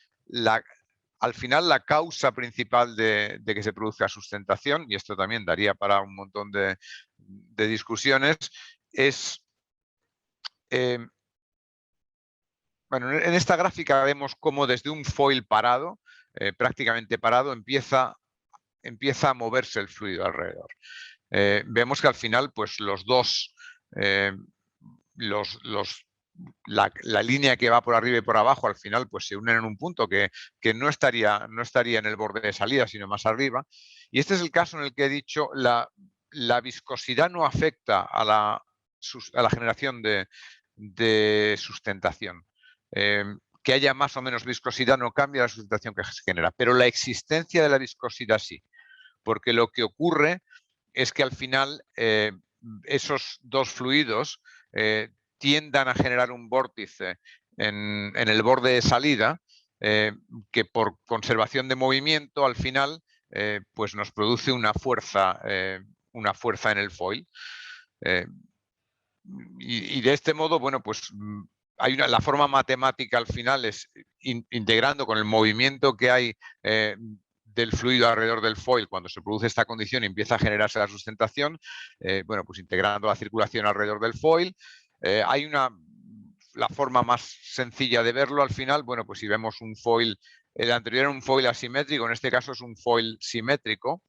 Al final, la causa principal de que se produzca sustentación, y esto también daría para un montón de discusiones, es bueno, en esta gráfica vemos cómo desde un foil parado, prácticamente parado, empieza a moverse el fluido alrededor. Vemos que al final, pues la línea que va por arriba y por abajo, al final, pues se unen en un punto que no estaría en el borde de salida, sino más arriba. Y este es el caso en el que he dicho la viscosidad no afecta a la generación de sustentación. Que haya más o menos viscosidad no cambia la sustentación que se genera, pero la existencia de la viscosidad sí, porque lo que ocurre es que al final esos dos fluidos tiendan a generar un vórtice en el borde de salida que por conservación de movimiento al final pues nos produce una fuerza en el foil. Y de este modo, bueno, pues la forma matemática al final es integrando con el movimiento que hay del fluido alrededor del foil cuando se produce esta condición y empieza a generarse la sustentación, bueno, pues integrando la circulación alrededor del foil. Hay la forma más sencilla de verlo al final, bueno, pues si vemos un foil, el anterior era un foil asimétrico, en este caso es un foil simétrico,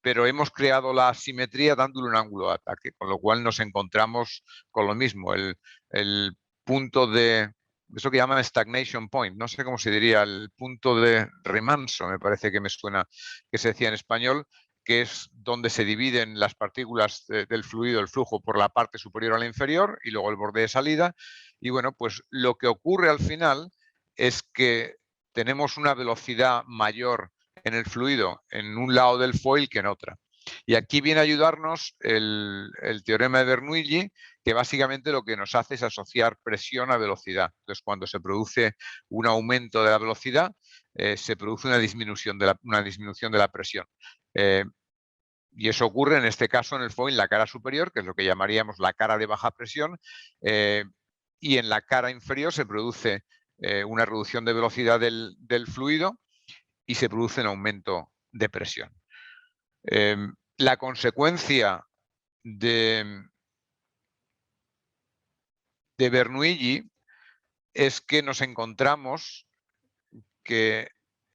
pero hemos creado la asimetría dándole un ángulo de ataque, con lo cual nos encontramos con lo mismo, el punto de eso que llaman stagnation point, no sé cómo se diría, el punto de remanso, me parece que me suena que se decía en español, que es donde se dividen las partículas del fluido, el flujo, por la parte superior a la inferior y luego el borde de salida. Y bueno, pues lo que ocurre al final es que tenemos una velocidad mayor en el fluido en un lado del foil que en otra. Y aquí viene a ayudarnos el teorema de Bernoulli, que básicamente lo que nos hace es asociar presión a velocidad. Entonces, cuando se produce un aumento de la velocidad, se produce una disminución de la presión. Y eso ocurre en este caso en el foil, la cara superior, que es lo que llamaríamos la cara de baja presión, y en la cara inferior se produce una reducción de velocidad del fluido y se produce un aumento de presión. La consecuencia de Bernoulli es que nos encontramos que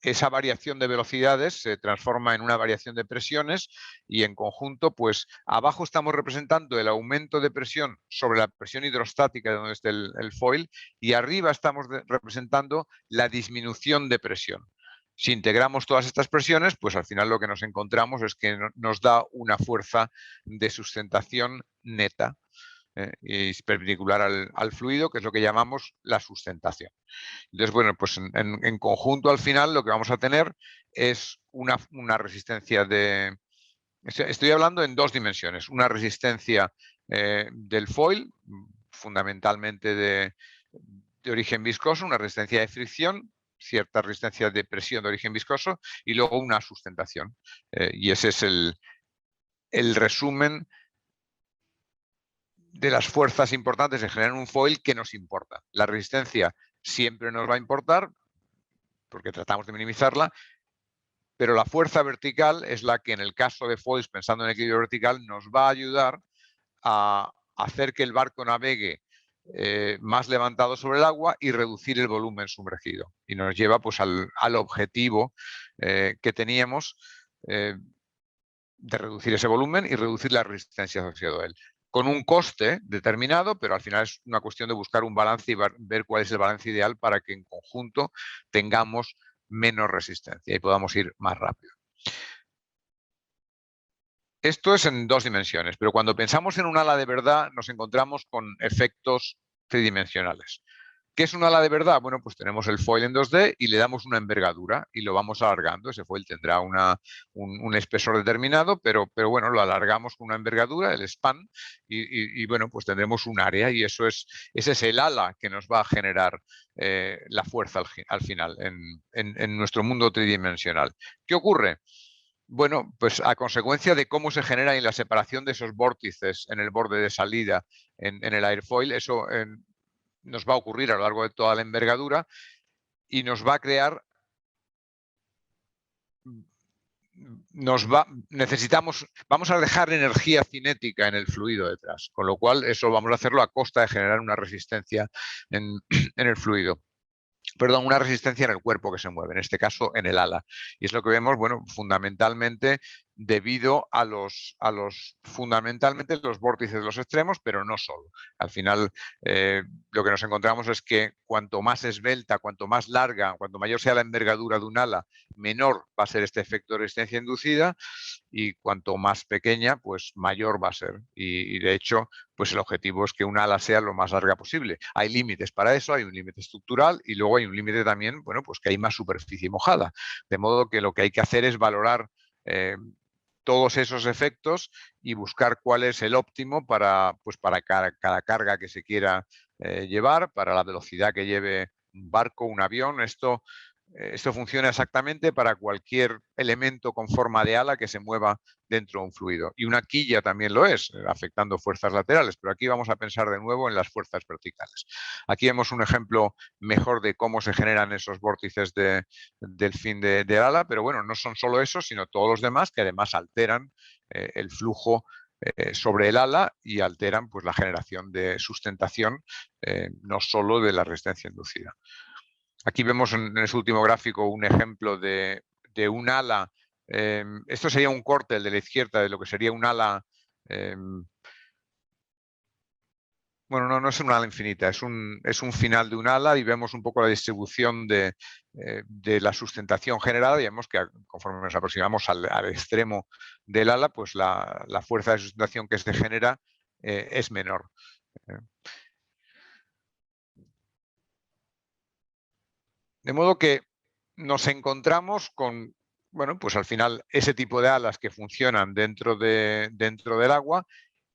esa variación de velocidades se transforma en una variación de presiones y en conjunto, pues abajo estamos representando el aumento de presión sobre la presión hidrostática de donde esté el foil y arriba estamos representando la disminución de presión. Si integramos todas estas presiones, pues al final lo que nos encontramos es que nos da una fuerza de sustentación neta. Y es perpendicular al fluido, que es lo que llamamos la sustentación. Entonces, bueno, pues en conjunto al final lo que vamos a tener es una resistencia de... Estoy hablando en dos dimensiones. Una resistencia del foil, fundamentalmente de origen viscoso, una resistencia de fricción, cierta resistencia de presión de origen viscoso y luego una sustentación. Y ese es el resumen de las fuerzas importantes en generar un foil que nos importa. La resistencia siempre nos va a importar porque tratamos de minimizarla, pero la fuerza vertical es la que en el caso de foils, pensando en equilibrio vertical, nos va a ayudar a hacer que el barco navegue más levantado sobre el agua y reducir el volumen sumergido. Y nos lleva pues al objetivo que teníamos de reducir ese volumen y reducir la resistencia asociada a él. Con un coste determinado, pero al final es una cuestión de buscar un balance y ver cuál es el balance ideal para que en conjunto tengamos menos resistencia y podamos ir más rápido. Esto es en dos dimensiones, pero cuando pensamos en un ala de verdad nos encontramos con efectos tridimensionales. ¿Qué es un ala de verdad? Bueno, pues tenemos el foil en 2D y le damos una envergadura y lo vamos alargando. Ese foil tendrá un espesor determinado, pero bueno, lo alargamos con una envergadura, el span, y bueno, pues tendremos un área y ese es el ala que nos va a generar la fuerza al final en nuestro mundo tridimensional. ¿Qué ocurre? Bueno, pues a consecuencia de cómo se genera en la separación de esos vórtices en el borde de salida en el airfoil, eso nos va a ocurrir a lo largo de toda la envergadura y nos va a crear, vamos a dejar energía cinética en el fluido detrás, con lo cual eso vamos a hacerlo a costa de generar una resistencia en el fluido. Perdón, una resistencia en el cuerpo que se mueve, en este caso en el ala. Y es lo que vemos, bueno, fundamentalmente debido a fundamentalmente los vórtices de los extremos, pero no solo. Al final, lo que nos encontramos es que cuanto más esbelta, cuanto más larga, cuanto mayor sea la envergadura de un ala, menor va a ser este efecto de resistencia inducida y cuanto más pequeña, pues mayor va a ser. Y de hecho, pues el objetivo es que un ala sea lo más larga posible. Hay límites para eso, hay un límite estructural y luego hay un límite también, bueno, pues que hay más superficie mojada. De modo que lo que hay que hacer es valorar todos esos efectos y buscar cuál es el óptimo para cada carga que se quiera llevar, para la velocidad que lleve un barco, un avión. Esto funciona exactamente para cualquier elemento con forma de ala que se mueva dentro de un fluido. Y una quilla también lo es, afectando fuerzas laterales, pero aquí vamos a pensar de nuevo en las fuerzas verticales. Aquí vemos un ejemplo mejor de cómo se generan esos vórtices del fin de ala, pero bueno, no son solo esos, sino todos los demás que además alteran el flujo sobre el ala y alteran pues, la generación de sustentación, no solo de la resistencia inducida. Aquí vemos en ese último gráfico un ejemplo de un ala. Esto sería un corte, el de la izquierda, de lo que sería un ala. Bueno, no es un ala infinita, es un final de un ala y vemos un poco la distribución de la sustentación generada y vemos que conforme nos aproximamos al extremo del ala, pues la fuerza de sustentación que se genera es menor. De modo que nos encontramos con, bueno, pues al final ese tipo de alas que funcionan dentro del agua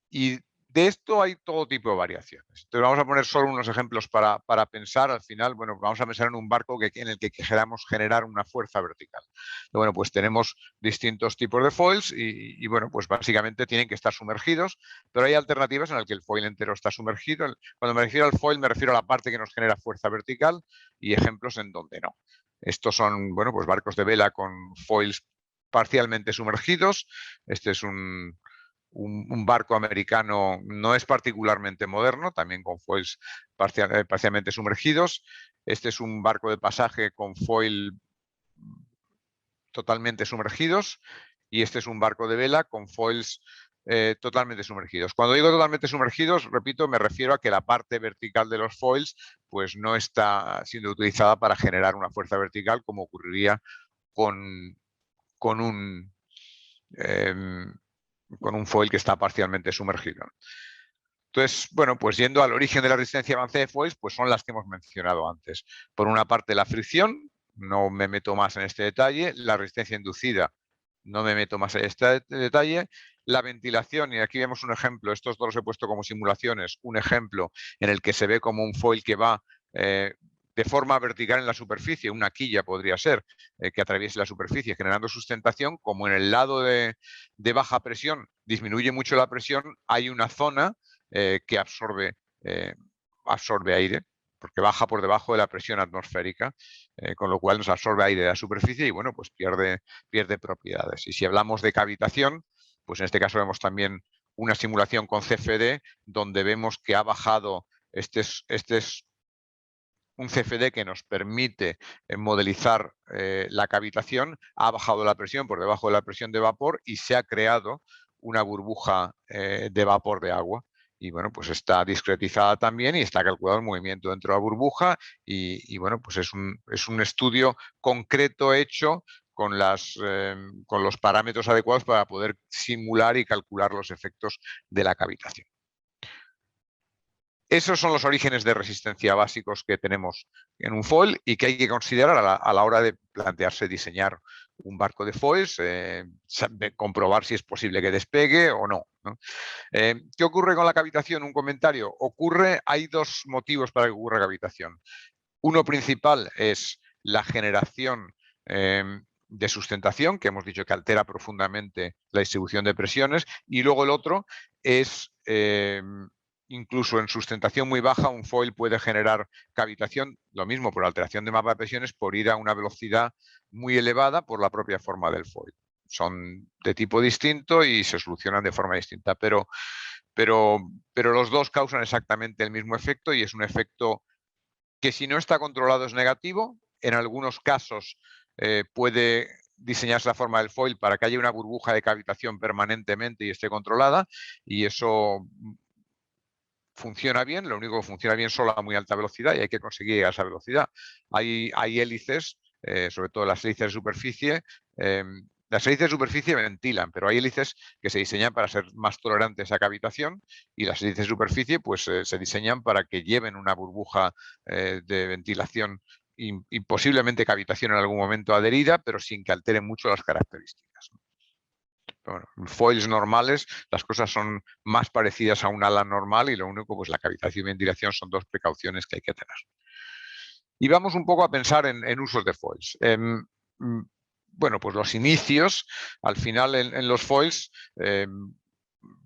y de esto hay todo tipo de variaciones. Entonces vamos a poner solo unos ejemplos para pensar. Al final, bueno, vamos a pensar en un barco en el que queramos generar una fuerza vertical. Bueno, pues tenemos distintos tipos de foils y bueno, pues básicamente tienen que estar sumergidos, pero hay alternativas en las que el foil entero está sumergido. Cuando me refiero al foil me refiero a la parte que nos genera fuerza vertical y ejemplos en donde no. Estos son, bueno, pues barcos de vela con foils parcialmente sumergidos. Este es un barco americano, no es particularmente moderno, también con foils parcialmente sumergidos. Este es un barco de pasaje con foil totalmente sumergidos y este es un barco de vela con foils totalmente sumergidos. Cuando digo totalmente sumergidos, repito, me refiero a que la parte vertical de los foils pues no está siendo utilizada para generar una fuerza vertical como ocurriría con, con un, con un foil que está parcialmente sumergido. Entonces, bueno, pues yendo al origen de la resistencia avanzada de foils, pues son las que hemos mencionado antes. Por una parte, la fricción, no me meto más en este detalle, la resistencia inducida, no me meto más en este detalle, la ventilación, y aquí vemos un ejemplo, estos dos los he puesto como simulaciones, un ejemplo en el que se ve como un foil que va de forma vertical en la superficie, una quilla podría ser, que atraviese la superficie generando sustentación, como en el lado de baja presión disminuye mucho la presión, hay una zona que absorbe aire, porque baja por debajo de la presión atmosférica, con lo cual nos absorbe aire de la superficie y bueno, pues pierde propiedades. Y si hablamos de cavitación, pues en este caso vemos también una simulación con CFD donde vemos que ha bajado, este es un CFD que nos permite modelizar la cavitación, ha bajado la presión por debajo de la presión de vapor y se ha creado una burbuja de vapor de agua. Y bueno, pues está discretizada también y está calculado el movimiento dentro de la burbuja y bueno, pues es un estudio concreto hecho con los parámetros adecuados para poder simular y calcular los efectos de la cavitación. Esos son los orígenes de resistencia básicos que tenemos en un foil y que hay que considerar a la hora de plantearse diseñar un barco de foils, comprobar si es posible que despegue o no, ¿no? ¿Qué ocurre con la cavitación? Un comentario. Hay dos motivos para que ocurra cavitación. Uno principal es la generación de sustentación, que hemos dicho que altera profundamente la distribución de presiones, y luego el otro es incluso en sustentación muy baja, un foil puede generar cavitación, lo mismo por alteración de mapa de presiones, por ir a una velocidad muy elevada por la propia forma del foil. Son de tipo distinto y se solucionan de forma distinta, pero los dos causan exactamente el mismo efecto y es un efecto que si no está controlado es negativo. En algunos casos puede diseñarse la forma del foil para que haya una burbuja de cavitación permanentemente y esté controlada y eso funciona bien, lo único que funciona bien solo a muy alta velocidad y hay que conseguir esa velocidad. Hay hélices, sobre todo las hélices de superficie, las hélices de superficie ventilan, pero hay hélices que se diseñan para ser más tolerantes a cavitación y las hélices de superficie pues, se diseñan para que lleven una burbuja de ventilación y posiblemente cavitación en algún momento adherida, pero sin que altere mucho las características. Bueno, foils normales, las cosas son más parecidas a un ala normal y lo único, pues la cavitación y ventilación son dos precauciones que hay que tener. Y vamos un poco a pensar en usos de foils. Bueno, pues los inicios, al final en los foils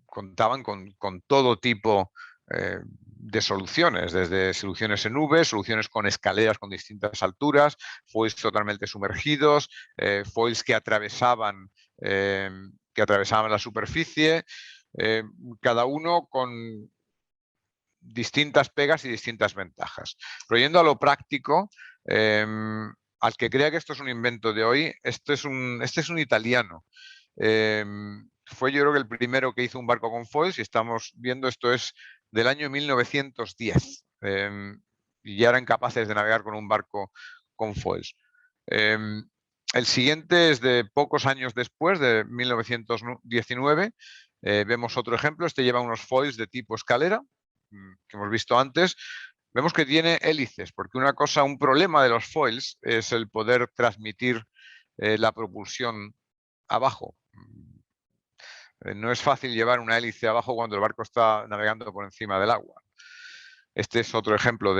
contaban con todo tipo de soluciones, desde soluciones en nubes, soluciones con escaleras con distintas alturas, foils totalmente sumergidos, foils que atravesaban la superficie, cada uno con distintas pegas y distintas ventajas. Pero yendo a lo práctico, al que crea que esto es un invento de hoy, este es un italiano. Fue yo creo que el primero que hizo un barco con foils y estamos viendo esto es del año 1910 y ya eran capaces de navegar con un barco con foils. El siguiente es de pocos años después, de 1919. Vemos otro ejemplo, este lleva unos foils de tipo escalera, que hemos visto antes. Vemos que tiene hélices, porque un problema de los foils es el poder transmitir la propulsión abajo. No es fácil llevar una hélice abajo cuando el barco está navegando por encima del agua. Este es otro ejemplo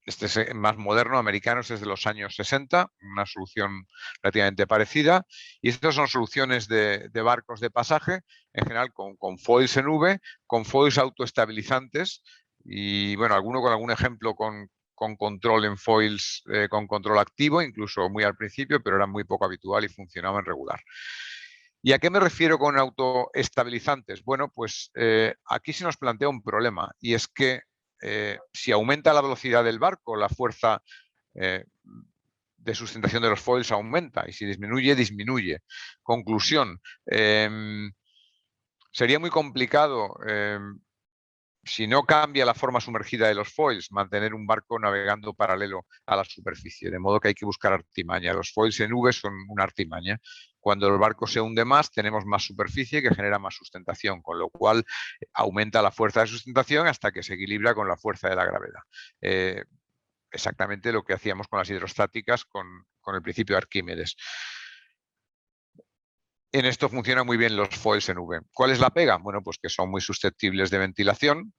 este es más moderno, americano, este es de los años 60, una solución relativamente parecida. Y estas son soluciones de barcos de pasaje, en general con foils en V, con foils autoestabilizantes y, bueno, alguno con algún ejemplo con control en foils, con control activo, incluso muy al principio, pero era muy poco habitual y funcionaban regular. ¿Y a qué me refiero con autoestabilizantes? Bueno, pues aquí se nos plantea un problema y es que si aumenta la velocidad del barco, la fuerza de sustentación de los foils aumenta y si disminuye, disminuye. Conclusión, sería muy complicado, si no cambia la forma sumergida de los foils, mantener un barco navegando paralelo a la superficie, de modo que hay que buscar artimaña. Los foils en V son una artimaña. Cuando el barco se hunde más, tenemos más superficie que genera más sustentación, con lo cual aumenta la fuerza de sustentación hasta que se equilibra con la fuerza de la gravedad. Exactamente lo que hacíamos con las hidrostáticas con el principio de Arquímedes. En esto funcionan muy bien los foils en V. ¿Cuál es la pega? Bueno, pues que son muy susceptibles de ventilación,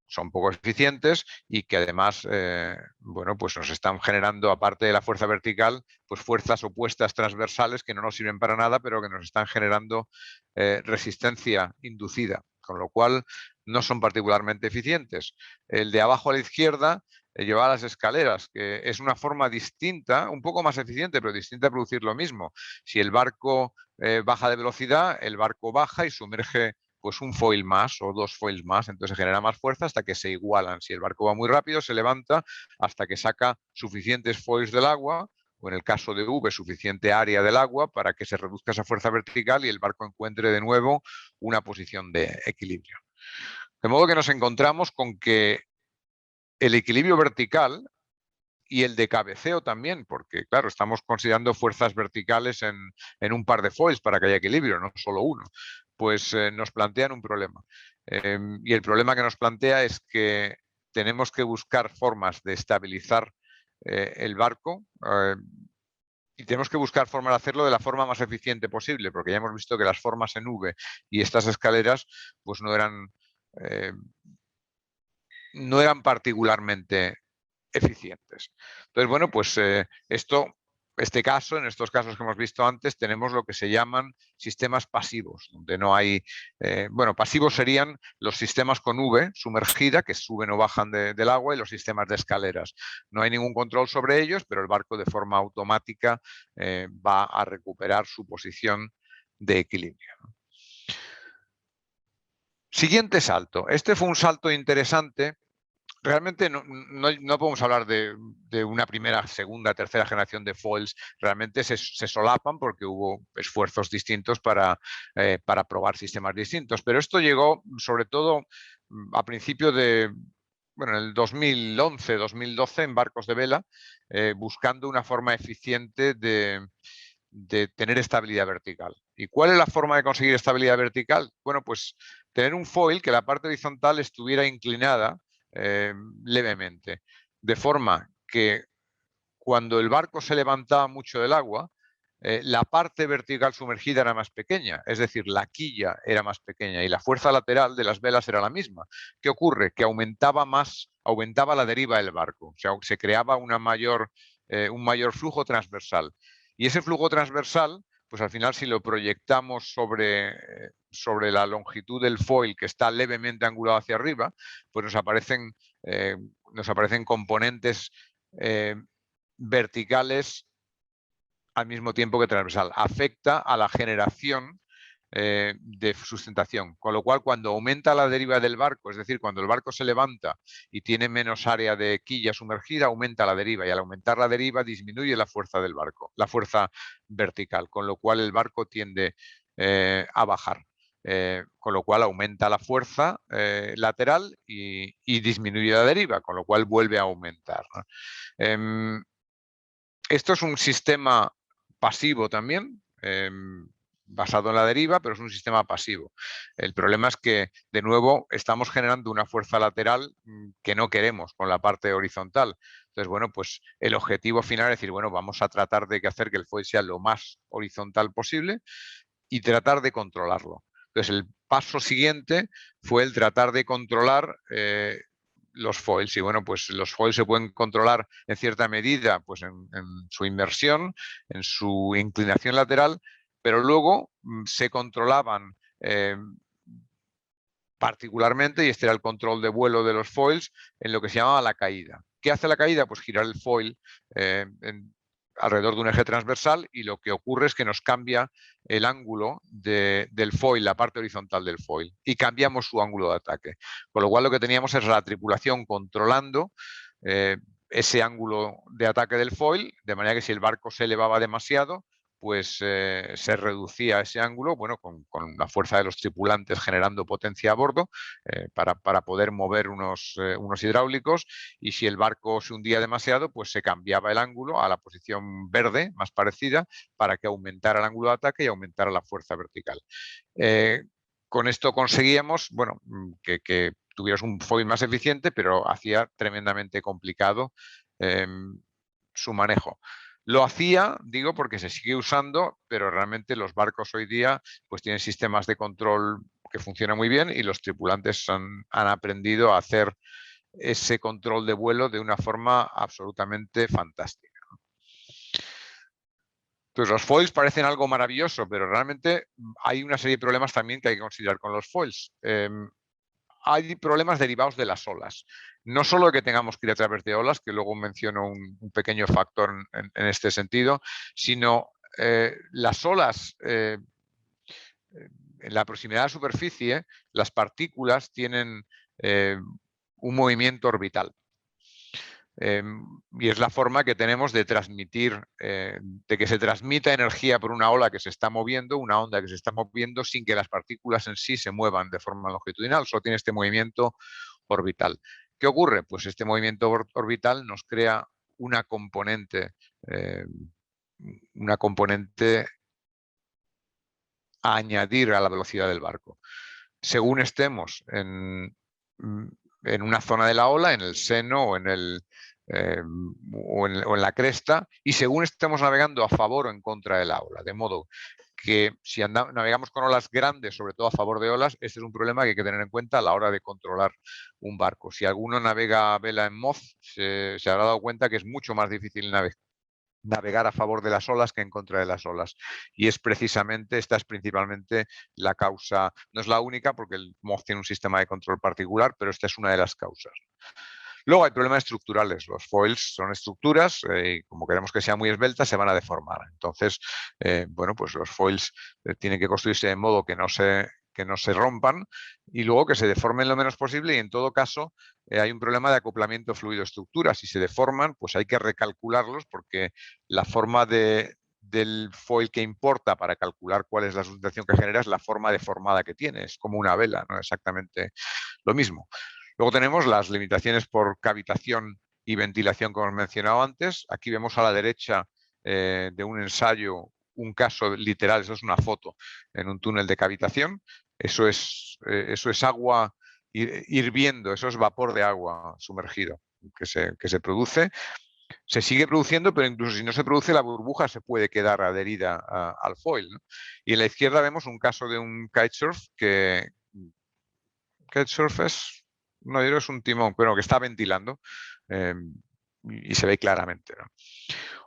son poco eficientes y que además, bueno, pues nos están generando, aparte de la fuerza vertical, pues fuerzas opuestas transversales que no nos sirven para nada, pero que nos están generando resistencia inducida, con lo cual no son particularmente eficientes. El de abajo a la izquierda lleva a las escaleras, que es una forma distinta, un poco más eficiente, pero distinta de producir lo mismo. Si el barco baja de velocidad, el barco baja y sumerge pues un foil más o dos foils más, entonces se genera más fuerza hasta que se igualan. Si el barco va muy rápido, se levanta hasta que saca suficientes foils del agua, o en el caso de V, suficiente área del agua para que se reduzca esa fuerza vertical y el barco encuentre de nuevo una posición de equilibrio. De modo que nos encontramos con que el equilibrio vertical y el de cabeceo también, porque claro, estamos considerando fuerzas verticales en un par de foils para que haya equilibrio, no solo uno, pues nos plantean un problema. Y el problema que nos plantea es que tenemos que buscar formas de estabilizar el barco y tenemos que buscar formas de hacerlo de la forma más eficiente posible, porque ya hemos visto que las formas en V y estas escaleras pues no eran particularmente eficientes. Entonces, bueno, pues en estos casos que hemos visto antes, tenemos lo que se llaman sistemas pasivos, donde no hay, bueno, pasivos serían los sistemas con V sumergida, que suben o bajan del agua, y los sistemas de escaleras. No hay ningún control sobre ellos, pero el barco de forma automática va a recuperar su posición de equilibrio. Siguiente salto. Este fue un salto interesante. Realmente no podemos hablar de una primera, segunda, tercera generación de foils. Realmente se solapan porque hubo esfuerzos distintos para probar sistemas distintos. Pero esto llegó sobre todo a principios de, bueno, en el 2011, 2012 en barcos de vela, buscando una forma eficiente de tener estabilidad vertical. ¿Y cuál es la forma de conseguir estabilidad vertical? Bueno, pues tener un foil que la parte horizontal estuviera inclinada levemente, de forma que cuando el barco se levantaba mucho del agua, la parte vertical sumergida era más pequeña, es decir, la quilla era más pequeña y la fuerza lateral de las velas era la misma. ¿Qué ocurre? Que aumentaba la deriva del barco, o sea, se creaba un mayor flujo transversal. Y ese flujo transversal, pues al final si lo proyectamos sobre la longitud del foil que está levemente angulado hacia arriba, pues nos aparecen componentes verticales al mismo tiempo que transversal. Afecta a la generación de sustentación, con lo cual cuando aumenta la deriva del barco, es decir, cuando el barco se levanta y tiene menos área de quilla sumergida, aumenta la deriva y al aumentar la deriva disminuye la fuerza del barco, la fuerza vertical, con lo cual el barco tiende a bajar. Con lo cual aumenta la fuerza lateral y disminuye la deriva, con lo cual vuelve a aumentar, ¿no? Esto es un sistema pasivo también, basado en la deriva, pero es un sistema pasivo. El problema es que, de nuevo, estamos generando una fuerza lateral que no queremos con la parte horizontal. Entonces, bueno, pues el objetivo final es decir, bueno, vamos a tratar de hacer que el foil sea lo más horizontal posible y tratar de controlarlo. Entonces, el paso siguiente fue el tratar de controlar los foils. Y bueno, pues los foils se pueden controlar en cierta medida pues en su inmersión, en su inclinación lateral, pero luego se controlaban particularmente, y este era el control de vuelo de los foils, en lo que se llamaba la caída. ¿Qué hace la caída? Pues girar el foil alrededor de un eje transversal, y lo que ocurre es que nos cambia el ángulo del foil, la parte horizontal del foil, y cambiamos su ángulo de ataque. Con lo cual lo que teníamos es la tripulación controlando ese ángulo de ataque del foil, de manera que si el barco se elevaba demasiado, pues se reducía ese ángulo, bueno, con la fuerza de los tripulantes generando potencia a bordo para poder mover unos hidráulicos, y si el barco se hundía demasiado, pues se cambiaba el ángulo a la posición verde, más parecida, para que aumentara el ángulo de ataque y aumentara la fuerza vertical. Con esto conseguíamos, bueno, que tuvieras un foil más eficiente, pero hacía tremendamente complicado su manejo. Lo hacía, digo, porque se sigue usando, pero realmente los barcos hoy día pues tienen sistemas de control que funcionan muy bien y los tripulantes han aprendido a hacer ese control de vuelo de una forma absolutamente fantástica. Entonces, los foils parecen algo maravilloso, pero realmente hay una serie de problemas también que hay que considerar con los foils. Hay problemas derivados de las olas. No solo que tengamos que ir a través de olas, que luego menciono un pequeño factor en este sentido, sino las olas, en la proximidad de la superficie, las partículas tienen un movimiento orbital. Y es la forma que tenemos de transmitir, de que se transmita energía por una ola que se está moviendo, una onda que se está moviendo sin que las partículas en sí se muevan de forma longitudinal, solo tiene este movimiento orbital. ¿Qué ocurre? Pues este movimiento orbital nos crea una componente a añadir a la velocidad del barco. Según estemos en una zona de la ola, en el seno o en la cresta, y según estemos navegando a favor o en contra de la ola. De modo que si navegamos con olas grandes, sobre todo a favor de olas, este es un problema que hay que tener en cuenta a la hora de controlar un barco. Si alguno navega a vela en Moz, se habrá dado cuenta que es mucho más difícil navegar a favor de las olas que en contra de las olas. Y esta es principalmente la causa, no es la única porque el Moz tiene un sistema de control particular, pero esta es una de las causas. Luego hay problemas estructurales. Los foils son estructuras y como queremos que sean muy esbeltas, se van a deformar. Entonces, bueno, pues los foils tienen que construirse de modo que no se rompan y luego que se deformen lo menos posible, y en todo caso hay un problema de acoplamiento fluido-estructura. Si se deforman, pues hay que recalcularlos porque la forma del foil que importa para calcular cuál es la sustentación que genera es la forma deformada que tiene. Es como una vela, no exactamente lo mismo. Luego tenemos las limitaciones por cavitación y ventilación, como hemos mencionado antes. Aquí vemos a la derecha de un ensayo un caso literal, eso es una foto en un túnel de cavitación. Eso es agua hirviendo, eso es vapor de agua sumergido que se produce. Se sigue produciendo, pero incluso si no se produce, la burbuja se puede quedar adherida al foil, ¿no? Y en la izquierda vemos un caso de un kitesurf kitesurf no, yo creo que es un timón, pero que está ventilando y se ve claramente, ¿no?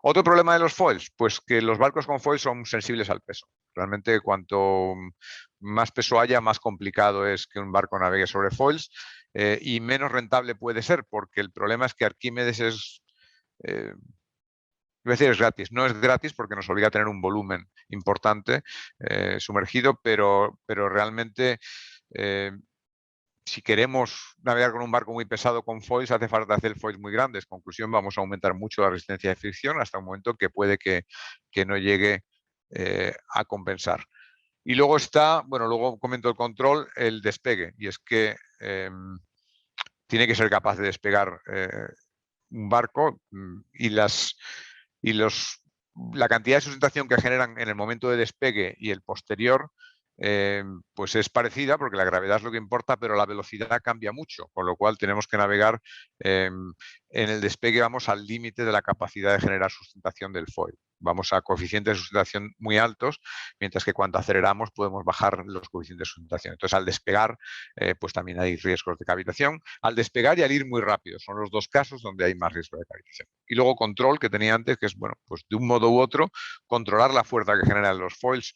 Otro problema de los foils, pues que los barcos con foils son sensibles al peso. Realmente cuanto más peso haya, más complicado es que un barco navegue sobre foils y menos rentable puede ser, porque el problema es que Arquímedes es... Iba a decir es gratis, no es gratis porque nos obliga a tener un volumen importante sumergido, pero realmente si queremos navegar con un barco muy pesado con foils, hace falta hacer foils muy grandes. Conclusión, vamos a aumentar mucho la resistencia de fricción hasta un momento que puede que no llegue a compensar. Y luego está, bueno, luego comento el control, el despegue. Y es que tiene que ser capaz de despegar un barco la cantidad de sustentación que generan en el momento de despegue y el posterior pues es parecida porque la gravedad es lo que importa, pero la velocidad cambia mucho, con lo cual tenemos que navegar en el despegue, vamos al límite de la capacidad de generar sustentación del foil. Vamos a coeficientes de sustentación muy altos, mientras que cuando aceleramos podemos bajar los coeficientes de sustentación. Entonces, al despegar, pues también hay riesgos de cavitación. Al despegar y al ir muy rápido, son los dos casos donde hay más riesgo de cavitación. Y luego control, que tenía antes, que es, bueno, pues de un modo u otro, controlar la fuerza que generan los foils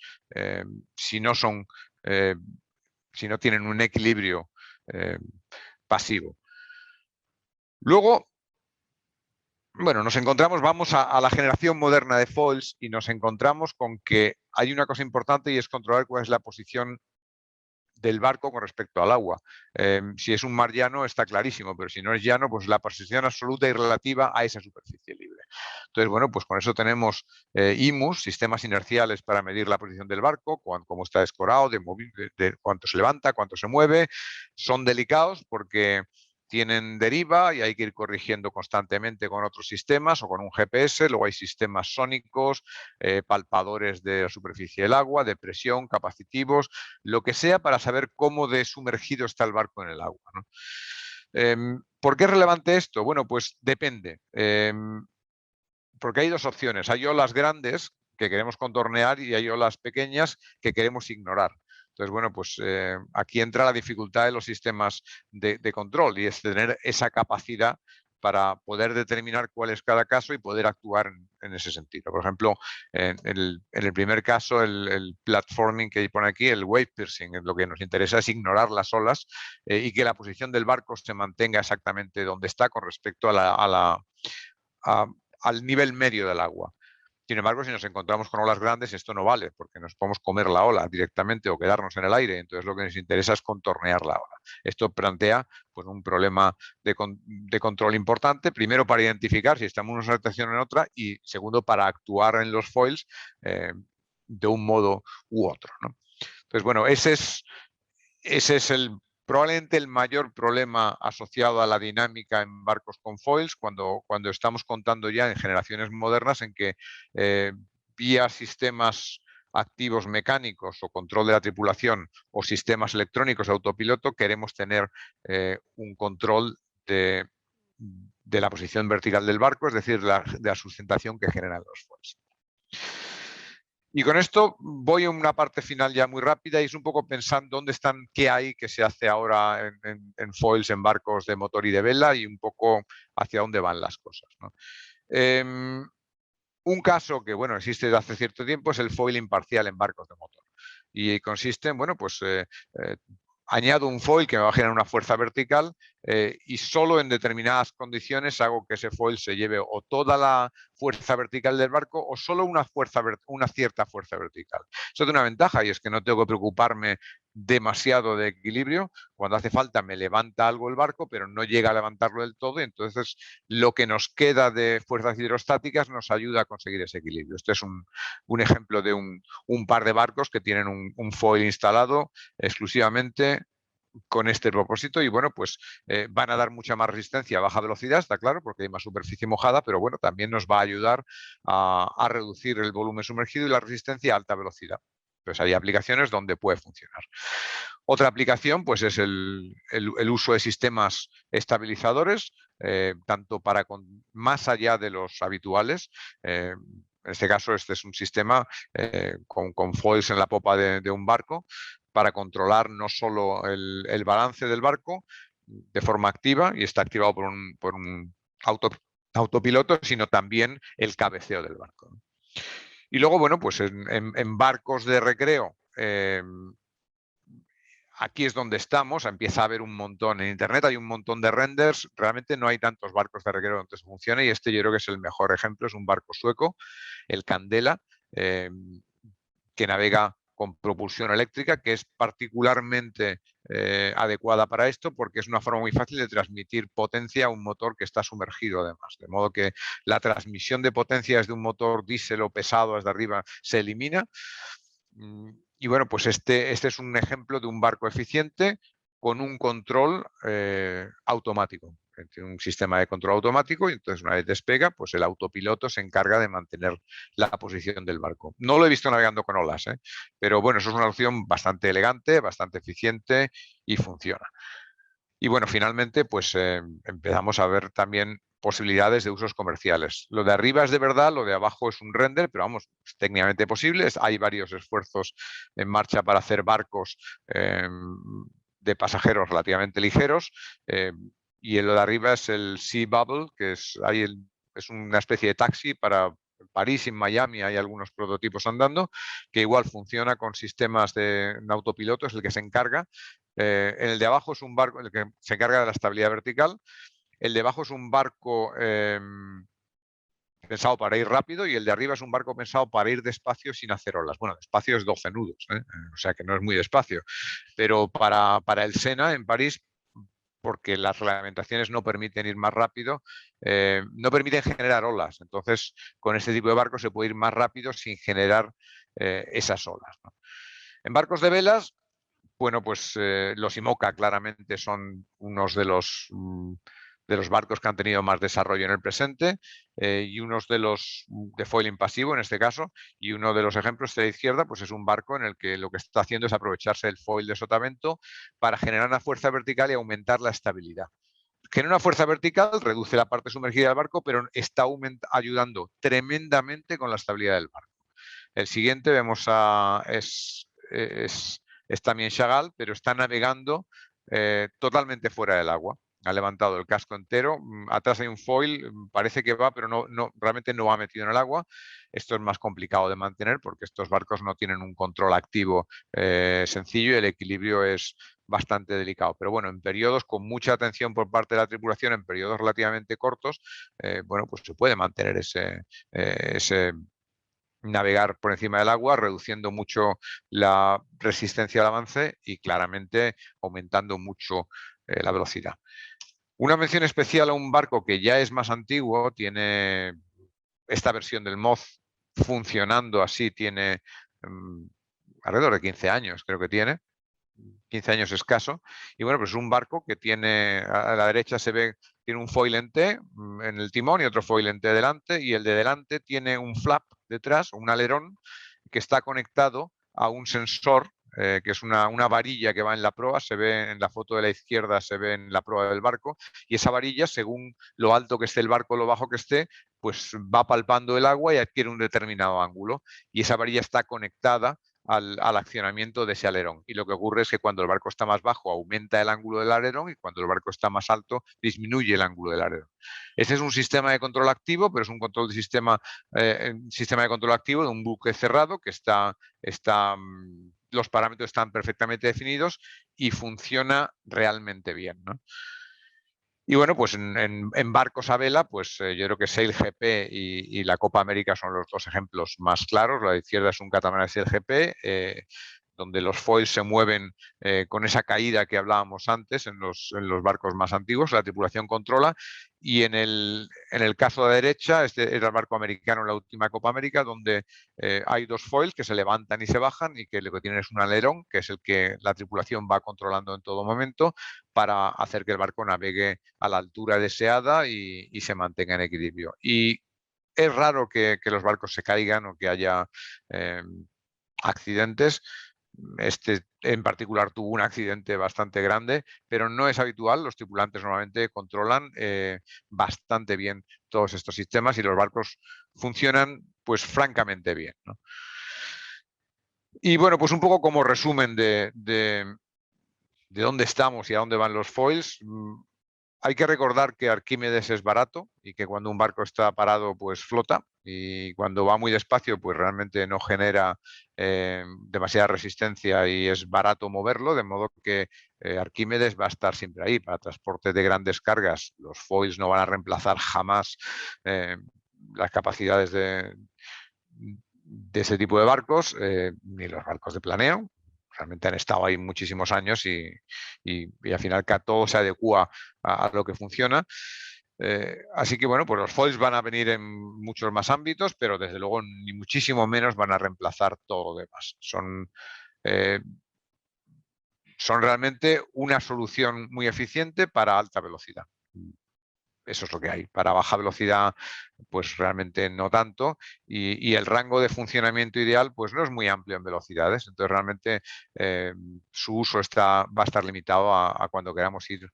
si no tienen un equilibrio pasivo. Luego, bueno, vamos a la generación moderna de foils y nos encontramos con que hay una cosa importante y es controlar cuál es la posición del barco con respecto al agua. Si es un mar llano está clarísimo, pero si no es llano, pues la posición absoluta y relativa a esa superficie libre. Entonces, bueno, pues con eso tenemos IMUs, sistemas inerciales para medir la posición del barco, cómo está escorado, de cuánto se levanta, cuánto se mueve. Son delicados porque tienen deriva y hay que ir corrigiendo constantemente con otros sistemas o con un GPS. Luego hay sistemas sónicos, palpadores de la superficie del agua, de presión, capacitivos, lo que sea para saber cómo de sumergido está el barco en el agua, ¿no? ¿Por qué es relevante esto? Bueno, pues depende. Porque hay dos opciones. Hay olas grandes que queremos contornear y hay olas pequeñas que queremos ignorar. Entonces, bueno, pues aquí entra la dificultad de los sistemas de control y es tener esa capacidad para poder determinar cuál es cada caso y poder actuar en ese sentido. Por ejemplo, en el primer caso, el platforming que pone aquí, el wave piercing, lo que nos interesa es ignorar las olas y que la posición del barco se mantenga exactamente donde está con respecto al nivel medio del agua. Sin embargo, si nos encontramos con olas grandes, esto no vale, porque nos podemos comer la ola directamente o quedarnos en el aire. Entonces, lo que nos interesa es contornear la ola. Esto plantea pues, un problema de control importante, primero para identificar si estamos en una situación o en otra, y segundo, para actuar en los foils de un modo u otro, ¿no? Entonces, bueno, ese es probablemente el mayor problema asociado a la dinámica en barcos con foils cuando estamos contando ya en generaciones modernas en que vía sistemas activos mecánicos o control de la tripulación o sistemas electrónicos de autopiloto queremos tener un control de la posición vertical del barco, es decir, de la sustentación que generan los foils. Y con esto voy a una parte final ya muy rápida y es un poco pensando dónde están, qué hay que se hace ahora en foils, en barcos de motor y de vela y un poco hacia dónde van las cosas, ¿no? Un caso que, bueno, existe desde hace cierto tiempo es el foiling parcial en barcos de motor. Y consiste en, bueno, pues añado un foil que me va a generar una fuerza vertical y solo en determinadas condiciones hago que ese foil se lleve o toda la fuerza vertical del barco o solo una cierta fuerza vertical. Eso tiene una ventaja y es que no tengo que preocuparme demasiado de equilibrio. Cuando hace falta me levanta algo el barco, pero no llega a levantarlo del todo. Y entonces lo que nos queda de fuerzas hidrostáticas nos ayuda a conseguir ese equilibrio. Este es un ejemplo de un par de barcos que tienen un foil instalado exclusivamente con este propósito y bueno, pues van a dar mucha más resistencia a baja velocidad, está claro, porque hay más superficie mojada, pero bueno, también nos va a ayudar a reducir el volumen sumergido y la resistencia a alta velocidad. Pues hay aplicaciones donde puede funcionar. Otra aplicación pues es el uso de sistemas estabilizadores, tanto para más allá de los habituales. En este caso, este es un sistema con foils en la popa de un barco para controlar no solo el balance del barco de forma activa y está activado por un autopiloto, sino también el cabeceo del barco. Y luego, bueno, pues en barcos de recreo, aquí es donde estamos, empieza a haber un montón. En Internet hay un montón de renders, realmente no hay tantos barcos de recreo donde se funcione y este yo creo que es el mejor ejemplo, es un barco sueco, el Candela, que navega con propulsión eléctrica, que es particularmente adecuada para esto porque es una forma muy fácil de transmitir potencia a un motor que está sumergido además. De modo que la transmisión de potencia desde un motor diésel o pesado desde arriba se elimina. Y bueno, pues este es un ejemplo de un barco eficiente con un control automático. Tiene un sistema de control automático y entonces una vez despega, pues el autopiloto se encarga de mantener la posición del barco. No lo he visto navegando con olas, pero bueno, eso es una opción bastante elegante, bastante eficiente y funciona. Y bueno, finalmente, pues empezamos a ver también posibilidades de usos comerciales. Lo de arriba es de verdad, lo de abajo es un render, pero vamos, es técnicamente posible. Hay varios esfuerzos en marcha para hacer barcos de pasajeros relativamente ligeros. Y lo de arriba es el Sea Bubble, que es una especie de taxi para París y Miami hay algunos prototipos andando, que igual funciona con sistemas de autopiloto, es el que se encarga. El de abajo es un barco, el que se encarga de la estabilidad vertical. El de abajo es un barco pensado para ir rápido y el de arriba es un barco pensado para ir despacio sin hacer olas. Bueno, despacio es 12 nudos, o sea que no es muy despacio. Pero para el Sena en París, porque las reglamentaciones no permiten ir más rápido, no permiten generar olas. Entonces, con este tipo de barcos se puede ir más rápido sin generar esas olas, ¿no? En barcos de velas, bueno, pues los IMOCA claramente son unos de los barcos que han tenido más desarrollo en el presente, y unos de los de foiling pasivo en este caso, y uno de los ejemplos de la izquierda pues es un barco en el que lo que está haciendo es aprovecharse del foil de sotavento para generar una fuerza vertical y aumentar la estabilidad. Genera una fuerza vertical, reduce la parte sumergida del barco, pero está ayudando tremendamente con la estabilidad del barco. El siguiente vemos es también Chagall, pero está navegando totalmente fuera del agua. Ha levantado el casco entero, atrás hay un foil, parece que va, pero realmente no va metido en el agua. Esto es más complicado de mantener porque estos barcos no tienen un control activo sencillo y el equilibrio es bastante delicado. Pero bueno, en periodos con mucha atención por parte de la tripulación, en periodos relativamente cortos, bueno, pues se puede mantener ese navegar por encima del agua, reduciendo mucho la resistencia al avance y claramente aumentando mucho la velocidad. Una mención especial a un barco que ya es más antiguo, tiene esta versión del Moth funcionando así, tiene alrededor de 15 años, creo que tiene. 15 años escaso, y bueno, pues es un barco que tiene, a la derecha se ve, tiene un foil en T en el timón y otro foil en T delante, y el de delante tiene un flap detrás, un alerón, que está conectado a un sensor, que es una varilla que va en la proa, se ve en la foto de la izquierda, se ve en la proa del barco, y esa varilla, según lo alto que esté el barco o lo bajo que esté, pues va palpando el agua y adquiere un determinado ángulo, y esa varilla está conectada al accionamiento de ese alerón. Y lo que ocurre es que cuando el barco está más bajo aumenta el ángulo del alerón y cuando el barco está más alto disminuye el ángulo del alerón. Este es un sistema de control activo, pero es un sistema de control activo de un buque cerrado que los parámetros están perfectamente definidos y funciona realmente bien, ¿no? Y bueno, pues en barcos a vela, pues yo creo que SailGP y la Copa América son los dos ejemplos más claros. La izquierda es un catamarán SailGP, donde los foils se mueven con esa caída que hablábamos antes en los barcos más antiguos, la tripulación controla, y en el caso de derecha, este era el barco americano en la última Copa América, donde hay dos foils que se levantan y se bajan y que lo que tienen es un alerón, que es el que la tripulación va controlando en todo momento para hacer que el barco navegue a la altura deseada y se mantenga en equilibrio. Y es raro que los barcos se caigan o que haya accidentes. Este en particular tuvo un accidente bastante grande, pero no es habitual. Los tripulantes normalmente controlan bastante bien todos estos sistemas y los barcos funcionan pues francamente bien, ¿no? Y bueno, pues un poco como resumen de dónde estamos y a dónde van los foils. Hay que recordar que Arquímedes es barato y que cuando un barco está parado, pues flota, y cuando va muy despacio, pues realmente no genera demasiada resistencia y es barato moverlo, de modo que Arquímedes va a estar siempre ahí. Para transporte de grandes cargas, los foils no van a reemplazar jamás las capacidades de ese tipo de barcos, ni los barcos de planeo. Realmente han estado ahí muchísimos años y al final todo se adecua a lo que funciona. Así que bueno, pues los foils van a venir en muchos más ámbitos, pero desde luego ni muchísimo menos van a reemplazar todo lo demás. Son realmente una solución muy eficiente para alta velocidad. Eso es lo que hay. Para baja velocidad, pues realmente no tanto. Y el rango de funcionamiento ideal, pues no es muy amplio en velocidades. Entonces, realmente su uso va a estar limitado a cuando queramos ir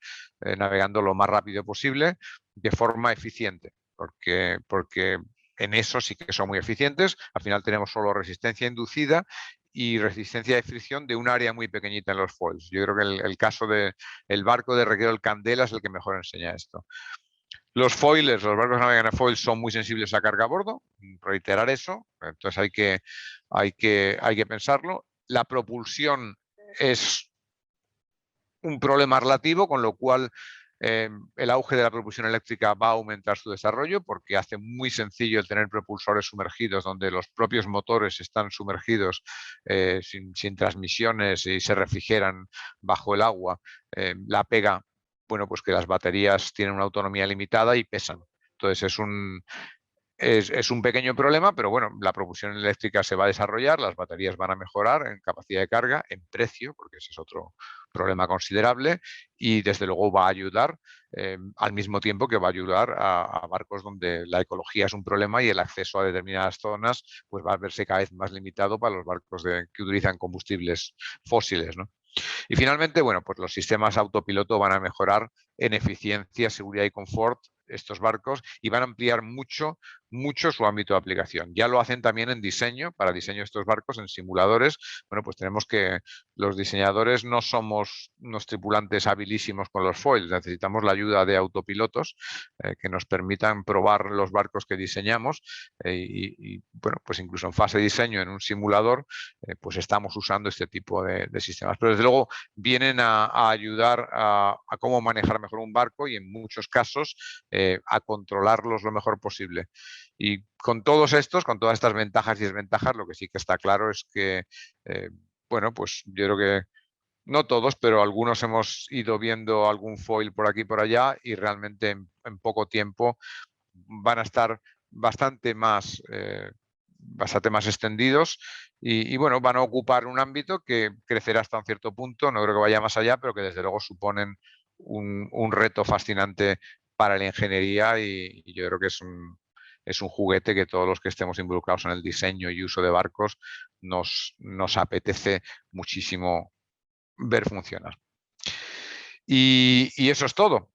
navegando lo más rápido posible de forma eficiente. Porque en eso sí que son muy eficientes. Al final tenemos solo resistencia inducida y resistencia de fricción de un área muy pequeñita en los foils. Yo creo que el caso del barco de Reguero del Candela es el que mejor enseña esto. Los foilers, los barcos que navegan en foil, son muy sensibles a carga a bordo, reiterar eso, entonces hay que pensarlo. La propulsión es un problema relativo, con lo cual El auge de la propulsión eléctrica va a aumentar su desarrollo porque hace muy sencillo el tener propulsores sumergidos donde los propios motores están sumergidos sin transmisiones y se refrigeran bajo el agua. La pega, bueno, pues que las baterías tienen una autonomía limitada y pesan. Entonces es un pequeño problema, pero bueno, la propulsión eléctrica se va a desarrollar, las baterías van a mejorar en capacidad de carga, en precio, porque ese es otro problema considerable, y desde luego va a ayudar al mismo tiempo que va a ayudar a barcos donde la ecología es un problema y el acceso a determinadas zonas pues va a verse cada vez más limitado para los barcos que utilizan combustibles fósiles, ¿no? Y finalmente, bueno, pues los sistemas autopiloto van a mejorar en eficiencia, seguridad y confort estos barcos y van a ampliar mucho su ámbito de aplicación. Ya lo hacen también en diseño, para diseño de estos barcos, en simuladores. Bueno, pues tenemos que los diseñadores no somos unos tripulantes habilísimos con los foils, necesitamos la ayuda de autopilotos que nos permitan probar los barcos que diseñamos bueno, pues incluso en fase de diseño en un simulador, pues estamos usando este tipo de sistemas. Pero desde luego vienen a ayudar a cómo manejar mejor un barco y en muchos casos a controlarlos lo mejor posible. Y con todos estos, con todas estas ventajas y desventajas, lo que sí que está claro es que, bueno, pues yo creo que no todos, pero algunos hemos ido viendo algún foil por aquí y por allá y realmente en poco tiempo van a estar bastante más extendidos y, bueno, van a ocupar un ámbito que crecerá hasta un cierto punto, no creo que vaya más allá, pero que desde luego suponen un reto fascinante para la ingeniería y yo creo que es un juguete que todos los que estemos involucrados en el diseño y uso de barcos nos apetece muchísimo ver funcionar. Y eso es todo.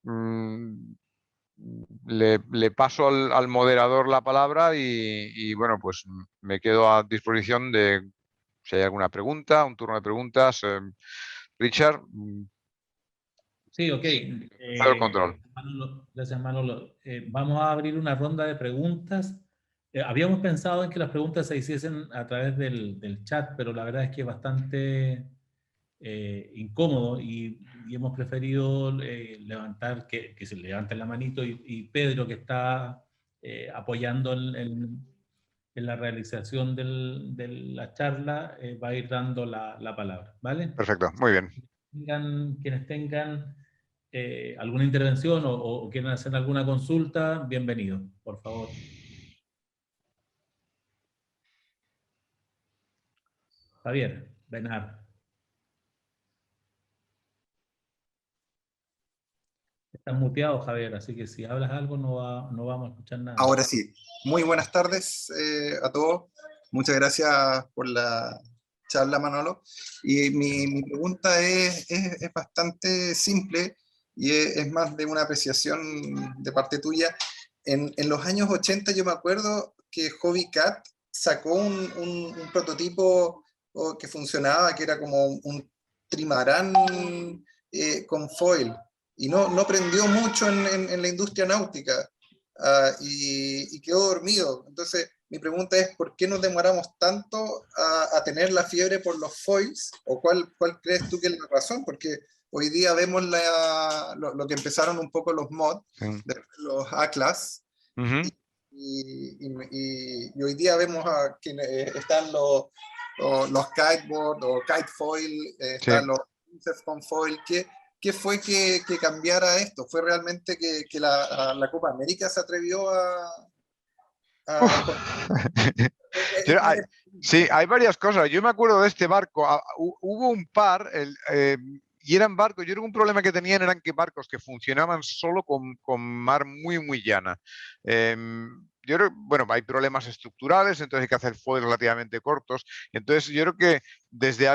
Le paso al moderador la palabra y, bueno, pues me quedo a disposición de si hay alguna pregunta, un turno de preguntas. Richard, Sí, ok. todo el control. Manolo, gracias, Manolo. Vamos a abrir una ronda de preguntas. Habíamos pensado en que las preguntas se hiciesen a través del chat, pero la verdad es que es bastante incómodo y hemos preferido levantar, que se levante la manito y Pedro, que está apoyando en la realización de la charla, va a ir dando la palabra, ¿vale? Perfecto, muy bien. Quienes tengan alguna intervención o quieran hacer alguna consulta, bienvenido, por favor. Javier Benar. Estás muteado, Javier, así que si hablas algo no vamos a escuchar nada. Ahora sí. Muy buenas tardes a todos. Muchas gracias por la charla, Manolo. Y mi pregunta es bastante simple y es más de una apreciación de parte tuya. En los años 80 yo me acuerdo que Hobbycat sacó un prototipo que funcionaba, que era como un trimarán con foil. Y no prendió mucho en la industria náutica. Y quedó dormido. Entonces, mi pregunta es, ¿por qué nos demoramos tanto a tener la fiebre por los foils? ¿O cuál crees tú que es la razón? Porque hoy día vemos lo que empezaron un poco los mods, los A-Class, y hoy día vemos que están los kiteboard o kitefoil, están los con foil, ¿qué fue que cambiara esto? ¿Fue realmente que la Copa América se atrevió Sí, hay varias cosas. Yo me acuerdo de este barco. Hubo un par, y eran barcos. Yo creo que un problema que tenían eran que barcos que funcionaban solo con mar muy, muy llana. Yo creo, bueno, hay problemas estructurales, entonces hay que hacer foils relativamente cortos. Entonces yo creo que desde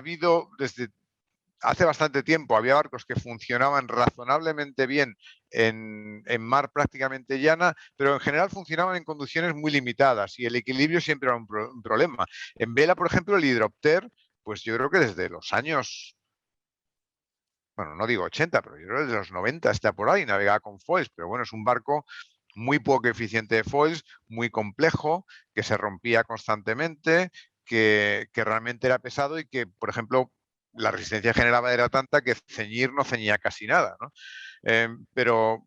hace bastante tiempo había barcos que funcionaban razonablemente bien en mar prácticamente llana, pero en general funcionaban en condiciones muy limitadas y el equilibrio siempre era un problema. En vela, por ejemplo, el hidropter, pues yo creo que desde los años, bueno, no digo 80, pero yo creo que desde los 90 está por ahí, navegaba con foils, pero bueno, es un barco muy poco eficiente de foils, muy complejo, que se rompía constantemente, que realmente era pesado y que, por ejemplo, la resistencia que generaba era tanta que ceñir no ceñía casi nada, ¿no? Pero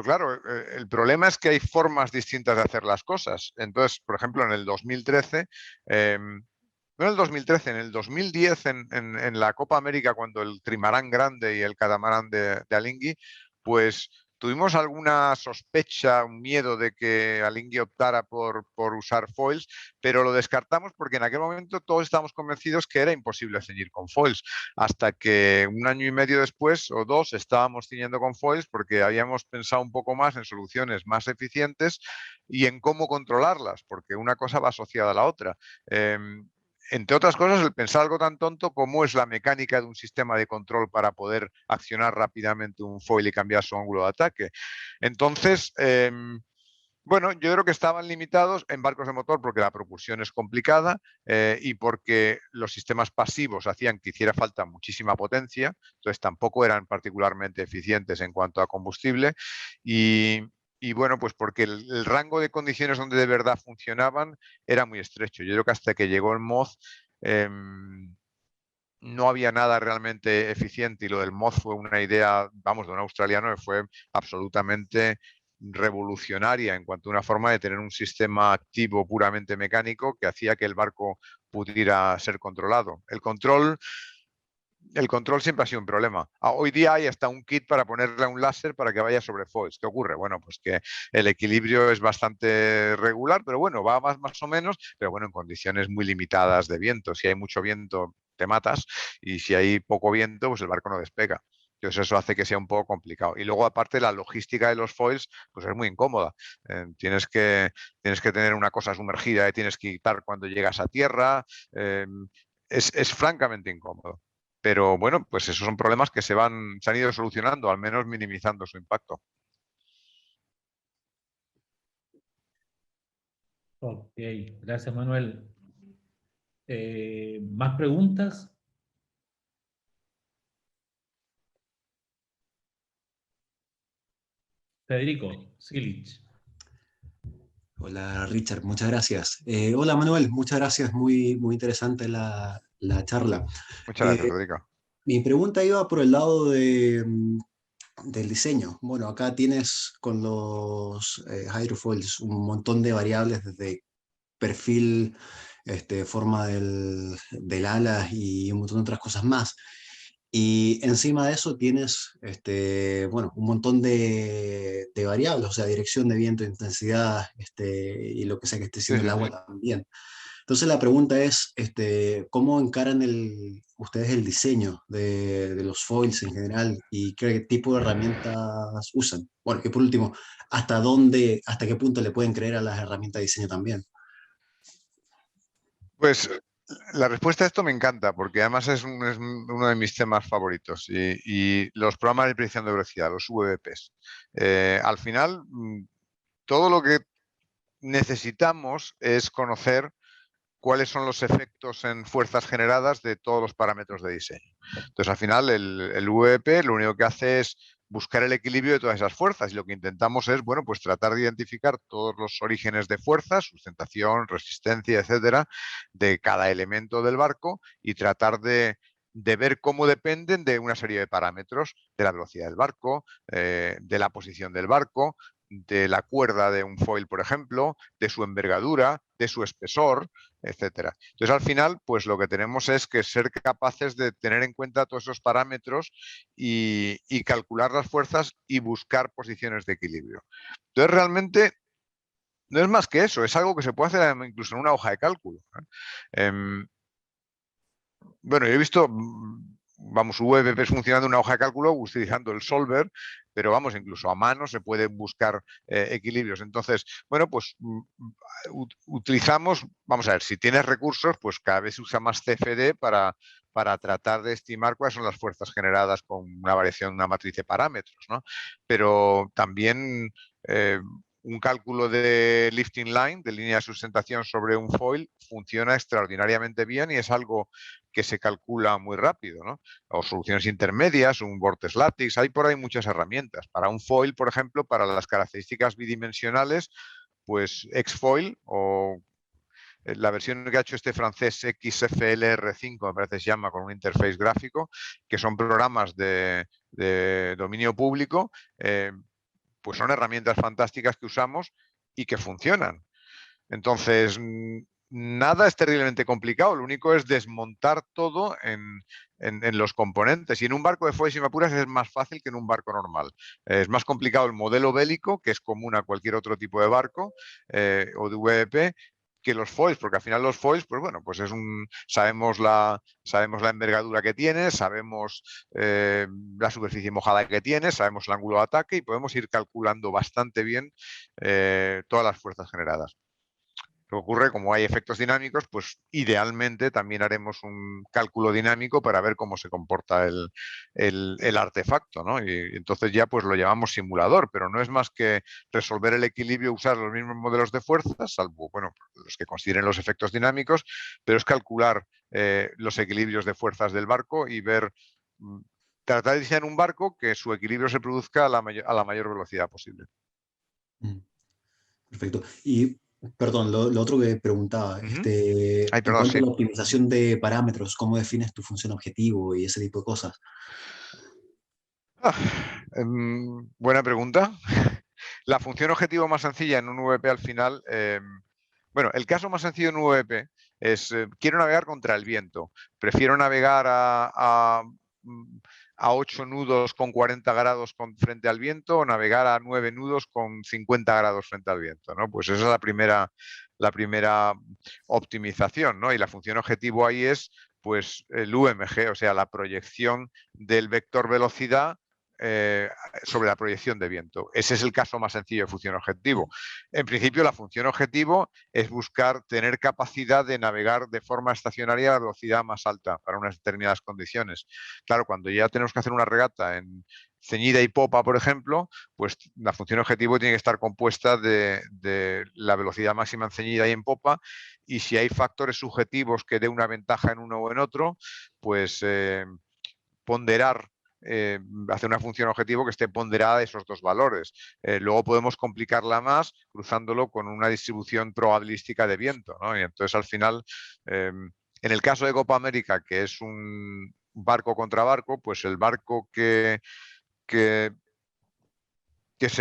claro, el problema es que hay formas distintas de hacer las cosas. Entonces, por ejemplo, en el 2013, no en el 2013, en el 2010, en la Copa América, cuando el trimarán grande y el catamarán de Alingui, pues tuvimos alguna sospecha, un miedo de que Alingui optara por usar foils, pero lo descartamos porque en aquel momento todos estábamos convencidos que era imposible ceñir con foils, hasta que un año y medio después o dos estábamos ciñendo con foils porque habíamos pensado un poco más en soluciones más eficientes y en cómo controlarlas, porque una cosa va asociada a la otra. Entre otras cosas, el pensar algo tan tonto como es la mecánica de un sistema de control para poder accionar rápidamente un foil y cambiar su ángulo de ataque. Entonces, bueno, yo creo que estaban limitados en barcos de motor porque la propulsión es complicada y porque los sistemas pasivos hacían que hiciera falta muchísima potencia, entonces tampoco eran particularmente eficientes en cuanto a combustible y bueno, pues porque el rango de condiciones donde de verdad funcionaban era muy estrecho. Yo creo que hasta que llegó el MOZ no había nada realmente eficiente y lo del MOZ fue una idea, vamos, de un australiano que fue absolutamente revolucionaria en cuanto a una forma de tener un sistema activo puramente mecánico que hacía que el barco pudiera ser controlado. El control siempre ha sido un problema. Hoy día hay hasta un kit para ponerle un láser para que vaya sobre foils. ¿Qué ocurre? Bueno, pues que el equilibrio es bastante regular, pero bueno, va más o menos, pero bueno, en condiciones muy limitadas de viento. Si hay mucho viento, te matas, y si hay poco viento, pues el barco no despega. Entonces eso hace que sea un poco complicado. Y luego, aparte, la logística de los foils pues es muy incómoda. Tienes que tener una cosa sumergida y tienes que quitar cuando llegas a tierra. Es francamente incómodo. Pero bueno, pues esos son problemas que se han ido solucionando, al menos minimizando su impacto. Ok, gracias Manuel. ¿Más preguntas? Federico Silich. Hola Richard, muchas gracias. Hola Manuel, muchas gracias, muy interesante la charla. Muchas gracias, Federico. Mi pregunta iba por el lado del diseño. Bueno, acá tienes con los hydrofoils un montón de variables desde perfil, forma del ala y un montón de otras cosas más. Y encima de eso tienes bueno, un montón de variables, o sea, dirección de viento, intensidad y lo que sea que esté Sí, haciendo el sí, agua sí. también. Entonces la pregunta es, ¿cómo encaran ustedes el diseño de los foils en general y qué tipo de herramientas usan? Bueno, y por último, hasta qué punto le pueden creer a las herramientas de diseño también? Pues la respuesta a esto me encanta, porque además es uno de mis temas favoritos. Y los programas de predicción de velocidad, los VBPs. Al final, todo lo que necesitamos es conocer cuáles son los efectos en fuerzas generadas de todos los parámetros de diseño. Entonces, al final, el VP lo único que hace es buscar el equilibrio de todas esas fuerzas y lo que intentamos es, bueno, pues tratar de identificar todos los orígenes de fuerza, sustentación, resistencia, etcétera, de cada elemento del barco y tratar de ver cómo dependen de una serie de parámetros, de la velocidad del barco, de la posición del barco, de la cuerda de un foil, por ejemplo, de su envergadura, de su espesor, etcétera. Entonces, al final, pues lo que tenemos es que ser capaces de tener en cuenta todos esos parámetros y calcular las fuerzas y buscar posiciones de equilibrio. Entonces, realmente no es más que eso, es algo que se puede hacer incluso en una hoja de cálculo. Bueno, yo he visto, vamos, VPPs funcionando en una hoja de cálculo utilizando el solver, pero vamos, incluso a mano se pueden buscar equilibrios. Entonces, bueno, pues utilizamos, vamos a ver, si tienes recursos, pues cada vez se usa más CFD para tratar de estimar cuáles son las fuerzas generadas con una variación, una matriz de parámetros, ¿no? Pero también un cálculo de lifting line, de línea de sustentación sobre un foil, funciona extraordinariamente bien y es algo que se calcula muy rápido, ¿no? O soluciones intermedias, un vortex lattice, hay por ahí muchas herramientas. Para un foil, por ejemplo, para las características bidimensionales, pues Xfoil la versión que ha hecho este francés XFLR5, me parece que se llama, con un interface gráfico, que son programas de dominio público, pues son herramientas fantásticas que usamos y que funcionan. Entonces, nada es terriblemente complicado, lo único es desmontar todo en los componentes. Y en un barco de foils y apuras es más fácil que en un barco normal. Es más complicado el modelo bélico, que es común a cualquier otro tipo de barco o de VP, que los foils, porque al final los foils, pues bueno, pues sabemos la envergadura que tiene, sabemos la superficie mojada que tiene, sabemos el ángulo de ataque y podemos ir calculando bastante bien todas las fuerzas generadas. Lo que ocurre, como hay efectos dinámicos, pues idealmente también haremos un cálculo dinámico para ver cómo se comporta el artefacto, ¿no? Y entonces ya pues lo llamamos simulador, pero no es más que resolver el equilibrio, usar los mismos modelos de fuerzas, salvo, bueno, los que consideren los efectos dinámicos, pero es calcular los equilibrios de fuerzas del barco y ver, tratar de diseñar un barco que su equilibrio se produzca a la mayor velocidad posible. Perfecto. Y, perdón, lo otro que preguntaba, Ay, en perdón, cuanto sí. a la optimización de parámetros, ¿cómo defines tu función objetivo y ese tipo de cosas? Buena pregunta. La función objetivo más sencilla en un VP al final, bueno, el caso más sencillo en un VP es, quiero navegar contra el viento, prefiero navegar a 8 nudos con 40 grados frente al viento o navegar a 9 nudos con 50 grados frente al viento, ¿no? Pues esa es la primera optimización, ¿no? Y la función objetivo ahí es pues el UMG, o sea, la proyección del vector velocidad sobre la proyección de viento. Ese es el caso más sencillo de función objetivo. En principio, la función objetivo es buscar tener capacidad de navegar de forma estacionaria a la velocidad más alta para unas determinadas condiciones. Claro, cuando ya tenemos que hacer una regata en ceñida y popa, por ejemplo, pues la función objetivo tiene que estar compuesta de la velocidad máxima en ceñida y en popa, y si hay factores subjetivos que dé una ventaja en uno o en otro, pues ponderar, hacer una función objetivo que esté ponderada de esos dos valores. Luego podemos complicarla más cruzándolo con una distribución probabilística de viento, ¿no? Y entonces al final, en el caso de Copa América, que es un barco contra barco, pues el barco que se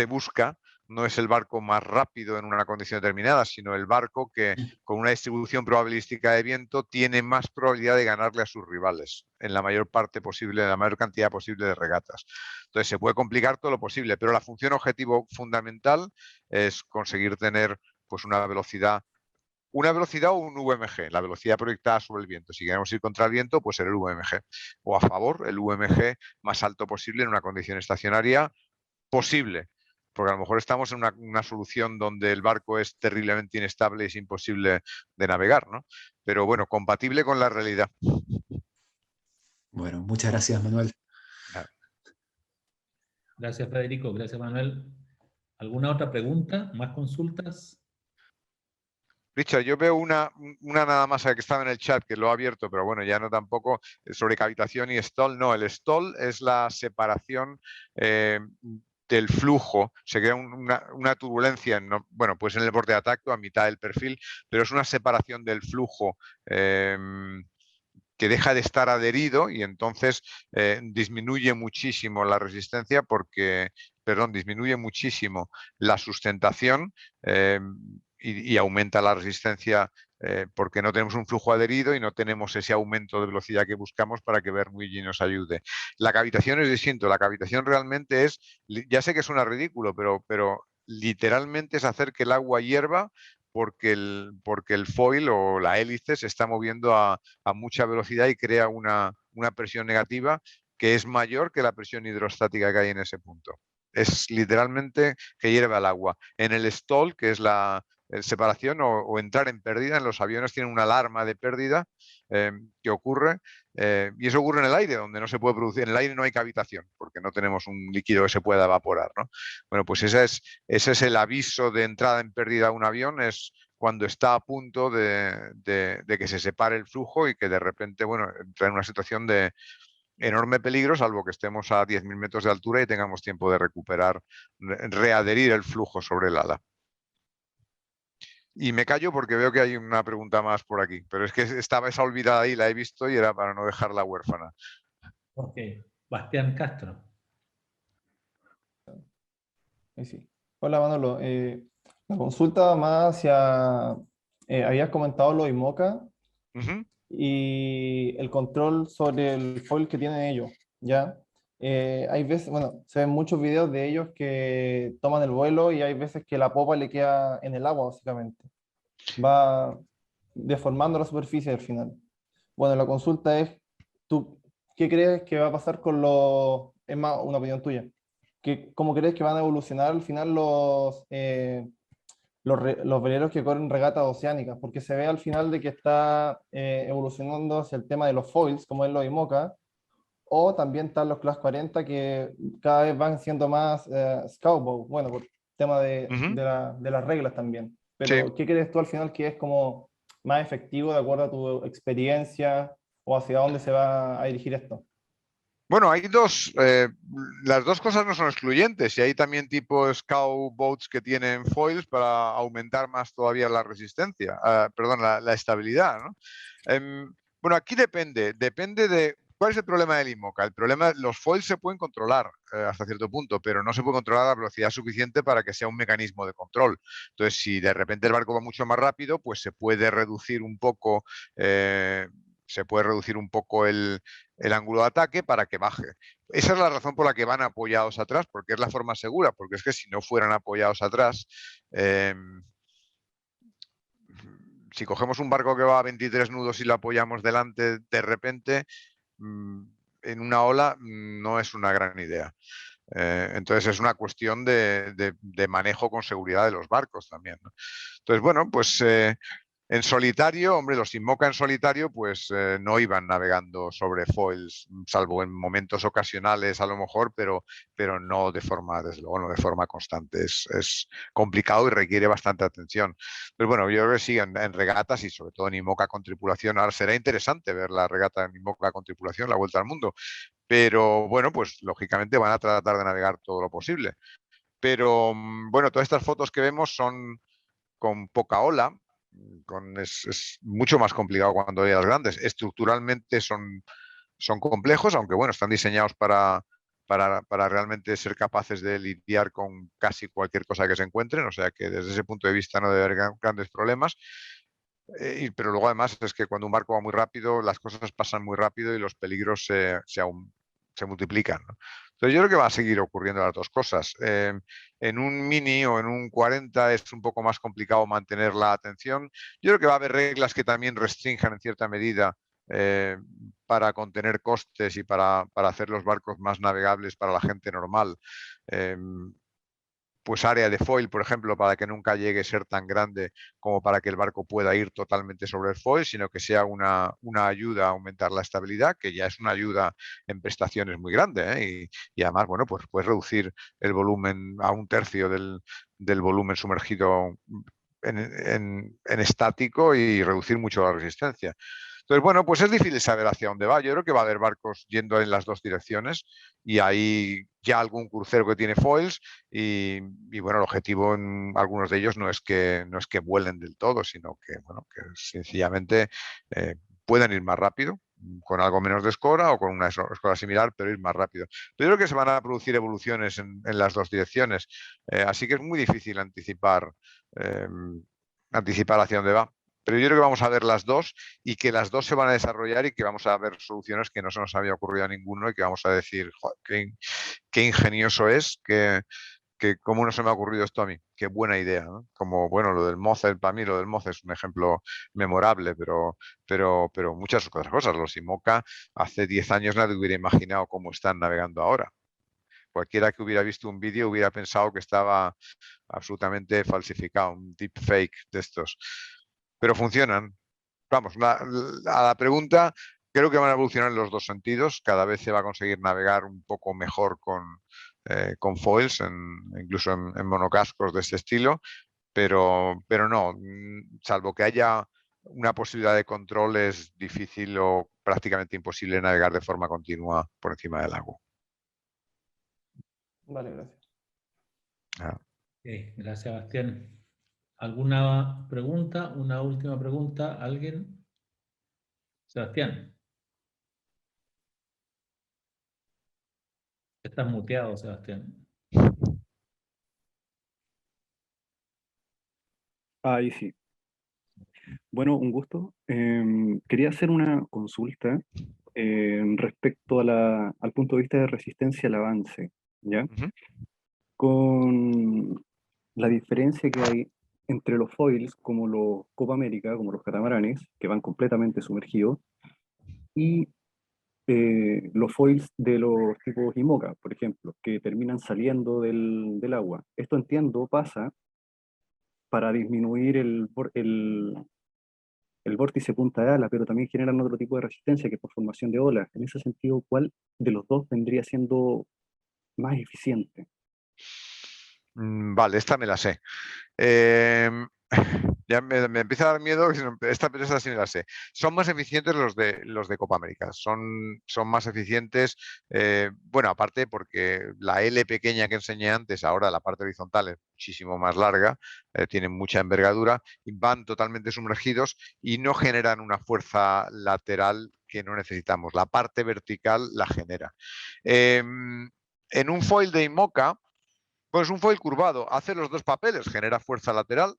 busca no es el barco más rápido en una condición determinada, sino el barco que con una distribución probabilística de viento tiene más probabilidad de ganarle a sus rivales en la mayor parte posible, en la mayor cantidad posible de regatas. Entonces se puede complicar todo lo posible, pero la función objetivo fundamental es conseguir tener pues una velocidad o un UMG, la velocidad proyectada sobre el viento. Si queremos ir contra el viento, pues el UMG. O a favor, el UMG más alto posible en una condición estacionaria posible. Porque a lo mejor estamos en una solución donde el barco es terriblemente inestable y es imposible de navegar, ¿no? Pero bueno, compatible con la realidad. Bueno, muchas gracias, Manuel. Gracias, Federico. Gracias, Manuel. ¿Alguna otra pregunta? ¿Más consultas? Richard, yo veo una nada más que estaba en el chat, que lo ha abierto, pero bueno, ya no tampoco, sobre cavitación y stall. No, el stall es la separación del flujo. Se crea una turbulencia, bueno, pues en el borde de ataque, a mitad del perfil, pero es una separación del flujo que deja de estar adherido y entonces disminuye muchísimo la resistencia disminuye muchísimo la sustentación y aumenta la resistencia porque no tenemos un flujo adherido y no tenemos ese aumento de velocidad que buscamos para que Bernoulli nos ayude. La cavitación es distinto. La cavitación realmente es, ya sé que suena ridículo, pero literalmente es hacer que el agua hierva porque el foil o la hélice se está moviendo a mucha velocidad y crea una presión negativa que es mayor que la presión hidrostática que hay en ese punto. Es literalmente que hierva el agua. En el stall, que es la separación o entrar en pérdida, en los aviones tienen una alarma de pérdida que ocurre, y eso ocurre en el aire, donde no se puede producir. En el aire no hay cavitación, porque no tenemos un líquido que se pueda evaporar, ¿no? Bueno, pues ese es el aviso de entrada en pérdida de un avión, es cuando está a punto de que se separe el flujo y que de repente, bueno, entra en una situación de enorme peligro, salvo que estemos a 10.000 metros de altura y tengamos tiempo de recuperar, readherir el flujo sobre el ala. Y me callo porque veo que hay una pregunta más por aquí, pero es que estaba esa olvidada ahí, la he visto y era para no dejarla huérfana. Ok, Bastián Castro. Ahí sí. Hola Manolo, la consulta más hacia, habías comentado lo de IMOCA Ujú. y el control sobre el foil que tienen ellos, ¿ya? Hay veces, bueno, se ven muchos videos de ellos que toman el vuelo y hay veces que la popa le queda en el agua, básicamente. Va deformando la superficie al final. Bueno, la consulta es, ¿tú qué crees que va a pasar con los, es más, una opinión tuya, ¿cómo crees que van a evolucionar al final los veleros que corren regatas oceánicas? Porque se ve al final de que está evolucionando hacia el tema de los foils, como es lo de IMOCA, o también están los Class 40 que cada vez van siendo más Scoutbow, bueno, por tema Ujú. de las reglas también. Sí. Pero, ¿qué crees tú al final que es como más efectivo de acuerdo a tu experiencia o hacia dónde se va a dirigir esto? Bueno, hay dos, las dos cosas no son excluyentes y hay también tipo scout boats que tienen foils para aumentar más todavía la resistencia, perdón, la estabilidad, ¿no? Bueno, aquí depende de cuál es el problema del IMOCA. El problema, los foils se pueden controlar hasta cierto punto, pero no se puede controlar a la velocidad suficiente para que sea un mecanismo de control. Entonces, si de repente el barco va mucho más rápido, pues se puede reducir un poco el ángulo de ataque para que baje. Esa es la razón por la que van apoyados atrás, porque es la forma segura, porque es que si no fueran apoyados atrás, si cogemos un barco que va a 23 nudos y lo apoyamos delante de repente, en una ola, no es una gran idea. Entonces es una cuestión de manejo con seguridad de los barcos también, ¿no? Entonces, bueno, pues en solitario, hombre, los IMOCA en solitario, pues no iban navegando sobre foils, salvo en momentos ocasionales a lo mejor, pero no de forma, desde luego, no de forma constante. Es complicado y requiere bastante atención. Pero bueno, yo creo que sí, en regatas y sobre todo en IMOCA con tripulación. Ahora será interesante ver la regata en IMOCA con tripulación, la vuelta al mundo. Pero bueno, pues lógicamente van a tratar de navegar todo lo posible. Pero bueno, todas estas fotos que vemos son con poca ola, es mucho más complicado cuando hay las grandes. Estructuralmente son complejos, aunque bueno, están diseñados para realmente ser capaces de lidiar con casi cualquier cosa que se encuentren, o sea que desde ese punto de vista no debe haber grandes problemas. Pero luego además es que cuando un barco va muy rápido, las cosas pasan muy rápido y los peligros se multiplican, ¿no? Entonces yo creo que va a seguir ocurriendo las dos cosas. En un mini o en un 40 es un poco más complicado mantener la atención. Yo creo que va a haber reglas que también restrinjan en cierta medida para contener costes y para hacer los barcos más navegables para la gente normal. Pues área de foil, por ejemplo, para que nunca llegue a ser tan grande como para que el barco pueda ir totalmente sobre el foil, sino que sea una ayuda a aumentar la estabilidad, que ya es una ayuda en prestaciones muy grande, ¿eh? Y además, bueno, pues puedes reducir el volumen a un tercio del volumen sumergido en estático y reducir mucho la resistencia. Entonces, bueno, pues es difícil saber hacia dónde va. Yo creo que va a haber barcos yendo en las dos direcciones y hay ya algún crucero que tiene foils y bueno, el objetivo en algunos de ellos no es que vuelen del todo, sino que, bueno, que sencillamente puedan ir más rápido, con algo menos de escora o con una escora similar, pero ir más rápido. Pero yo creo que se van a producir evoluciones en las dos direcciones, así que es muy difícil anticipar hacia dónde va. Pero yo creo que vamos a ver las dos y que las dos se van a desarrollar y que vamos a ver soluciones que no se nos había ocurrido a ninguno y que vamos a decir, qué ingenioso es, que cómo no se me ha ocurrido esto a mí, qué buena idea, ¿no? Como, bueno, lo del Moze, para mí lo del Moze es un ejemplo memorable, pero muchas otras cosas. Los IMOCA hace 10 años nadie hubiera imaginado cómo están navegando ahora. Cualquiera que hubiera visto un vídeo hubiera pensado que estaba absolutamente falsificado, un deepfake de estos. Pero funcionan. Vamos, a la pregunta, creo que van a evolucionar en los dos sentidos. Cada vez se va a conseguir navegar un poco mejor con foils, incluso en monocascos de este estilo, pero no, salvo que haya una posibilidad de control, es difícil o prácticamente imposible navegar de forma continua por encima del agua. Vale, gracias. Ah. Gracias, Bastián. ¿Alguna pregunta? ¿Una última pregunta? ¿Alguien? Sebastián. Estás muteado, Sebastián. Ahí sí. Bueno, un gusto. Quería hacer una consulta respecto al punto de vista de resistencia al avance, ¿ya? Ujú. Con la diferencia que hay entre los foils, como los Copa América, como los catamaranes, que van completamente sumergidos, y los foils de los tipos IMOCA, por ejemplo, que terminan saliendo del agua. Esto entiendo pasa para disminuir el vórtice punta de ala, pero también generan otro tipo de resistencia que es por formación de olas. En ese sentido, ¿cuál de los dos vendría siendo más eficiente? Vale, esta me la sé. Em, ya me empieza a dar miedo, esta sí me la sé. Son más eficientes los de Copa América, son más eficientes, bueno, aparte porque la L pequeña que enseñé antes, ahora la parte horizontal es muchísimo más larga, tienen mucha envergadura, y van totalmente sumergidos y no generan una fuerza lateral que no necesitamos. La parte vertical la genera. En un foil de IMOCA, pues un foil curvado hace los dos papeles, genera fuerza lateral,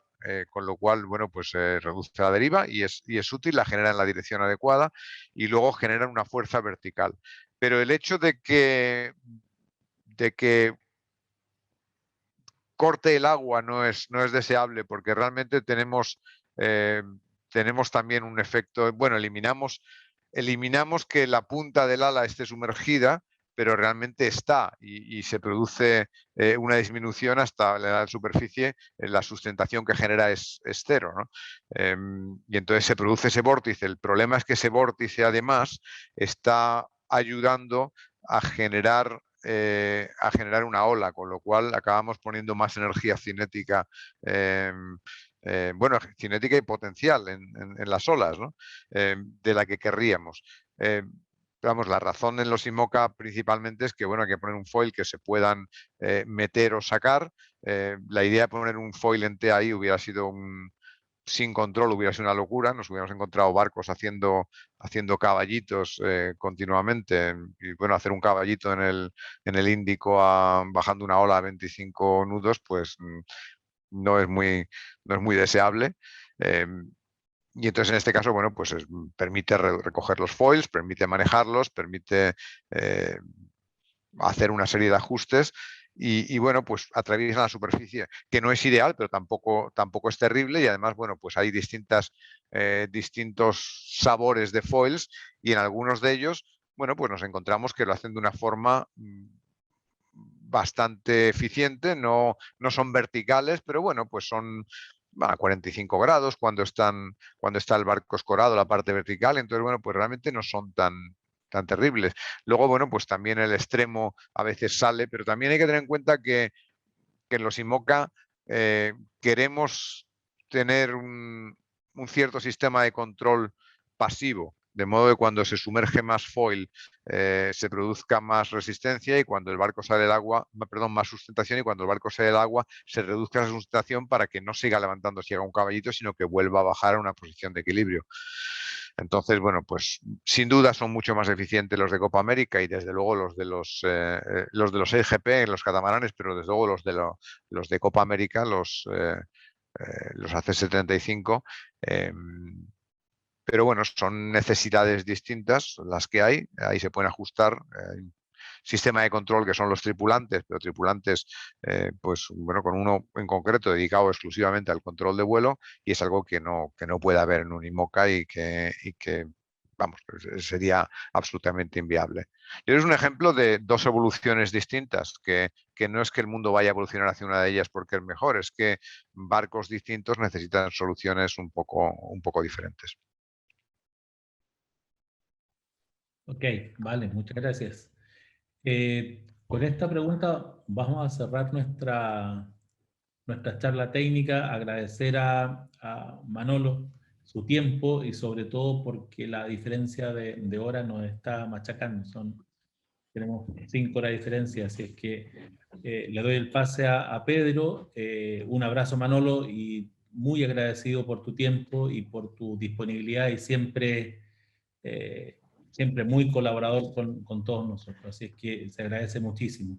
con lo cual, bueno, pues reduce la deriva y es útil, la genera en la dirección adecuada y luego genera una fuerza vertical. Pero el hecho de que corte el agua no es deseable porque realmente tenemos también un efecto, bueno, eliminamos que la punta del ala esté sumergida, pero realmente está y se produce una disminución hasta la superficie, la sustentación que genera es cero, ¿no? Y entonces se produce ese vórtice. El problema es que ese vórtice además está ayudando a generar una ola, con lo cual acabamos poniendo más energía cinética, bueno, cinética y potencial en las olas, ¿no? De la que querríamos. Vamos, la razón en los IMOCA principalmente es que, bueno, hay que poner un foil que se puedan meter o sacar. La idea de poner un foil en T ahí hubiera sido sin control, hubiera sido una locura. Nos hubiéramos encontrado barcos haciendo caballitos continuamente. Y bueno, hacer un caballito en el Índico bajando una ola a 25 nudos, pues no es muy deseable. Y entonces en este caso, bueno, pues permite recoger los foils, permite manejarlos, permite hacer una serie de ajustes y bueno, pues atraviesan la superficie, que no es ideal, pero tampoco es terrible y además, bueno, pues hay distintos sabores de foils y en algunos de ellos, bueno, pues nos encontramos que lo hacen de una forma bastante eficiente, no son verticales, pero bueno, pues son a 45 grados cuando está el barco escorado, la parte vertical, entonces bueno, pues realmente no son tan terribles. Luego, bueno, pues también el extremo a veces sale, pero también hay que tener en cuenta que en los IMOCA queremos tener un cierto sistema de control pasivo, de modo que cuando se sumerge más foil se produzca más resistencia y cuando el barco sale del agua, perdón, más sustentación y cuando el barco sale del agua se reduzca esa sustentación para que no siga levantando si haga un caballito, sino que vuelva a bajar a una posición de equilibrio. Entonces, bueno, pues sin duda son mucho más eficientes los de Copa América y desde luego los de los EGP, los catamaranes, pero desde luego los de Copa América, los AC-75. Pero bueno, son necesidades distintas las que hay, ahí se pueden ajustar. Sistema de control que son los tripulantes, pero tripulantes, pues bueno, con uno en concreto dedicado exclusivamente al control de vuelo y es algo que no puede haber en un IMOCA y que vamos, sería absolutamente inviable. Y es un ejemplo de dos evoluciones distintas, que no es que el mundo vaya a evolucionar hacia una de ellas porque es mejor, es que barcos distintos necesitan soluciones un poco diferentes. Ok, vale, muchas gracias. Con esta pregunta vamos a cerrar nuestra charla técnica, agradecer a Manolo su tiempo y sobre todo porque la diferencia de hora nos está machacando. Tenemos 5 horas de diferencia, así es que le doy el pase a Pedro. Un abrazo, Manolo, y muy agradecido por tu tiempo y por tu disponibilidad y siempre, siempre muy colaborador con todos nosotros. Así es que se agradece muchísimo.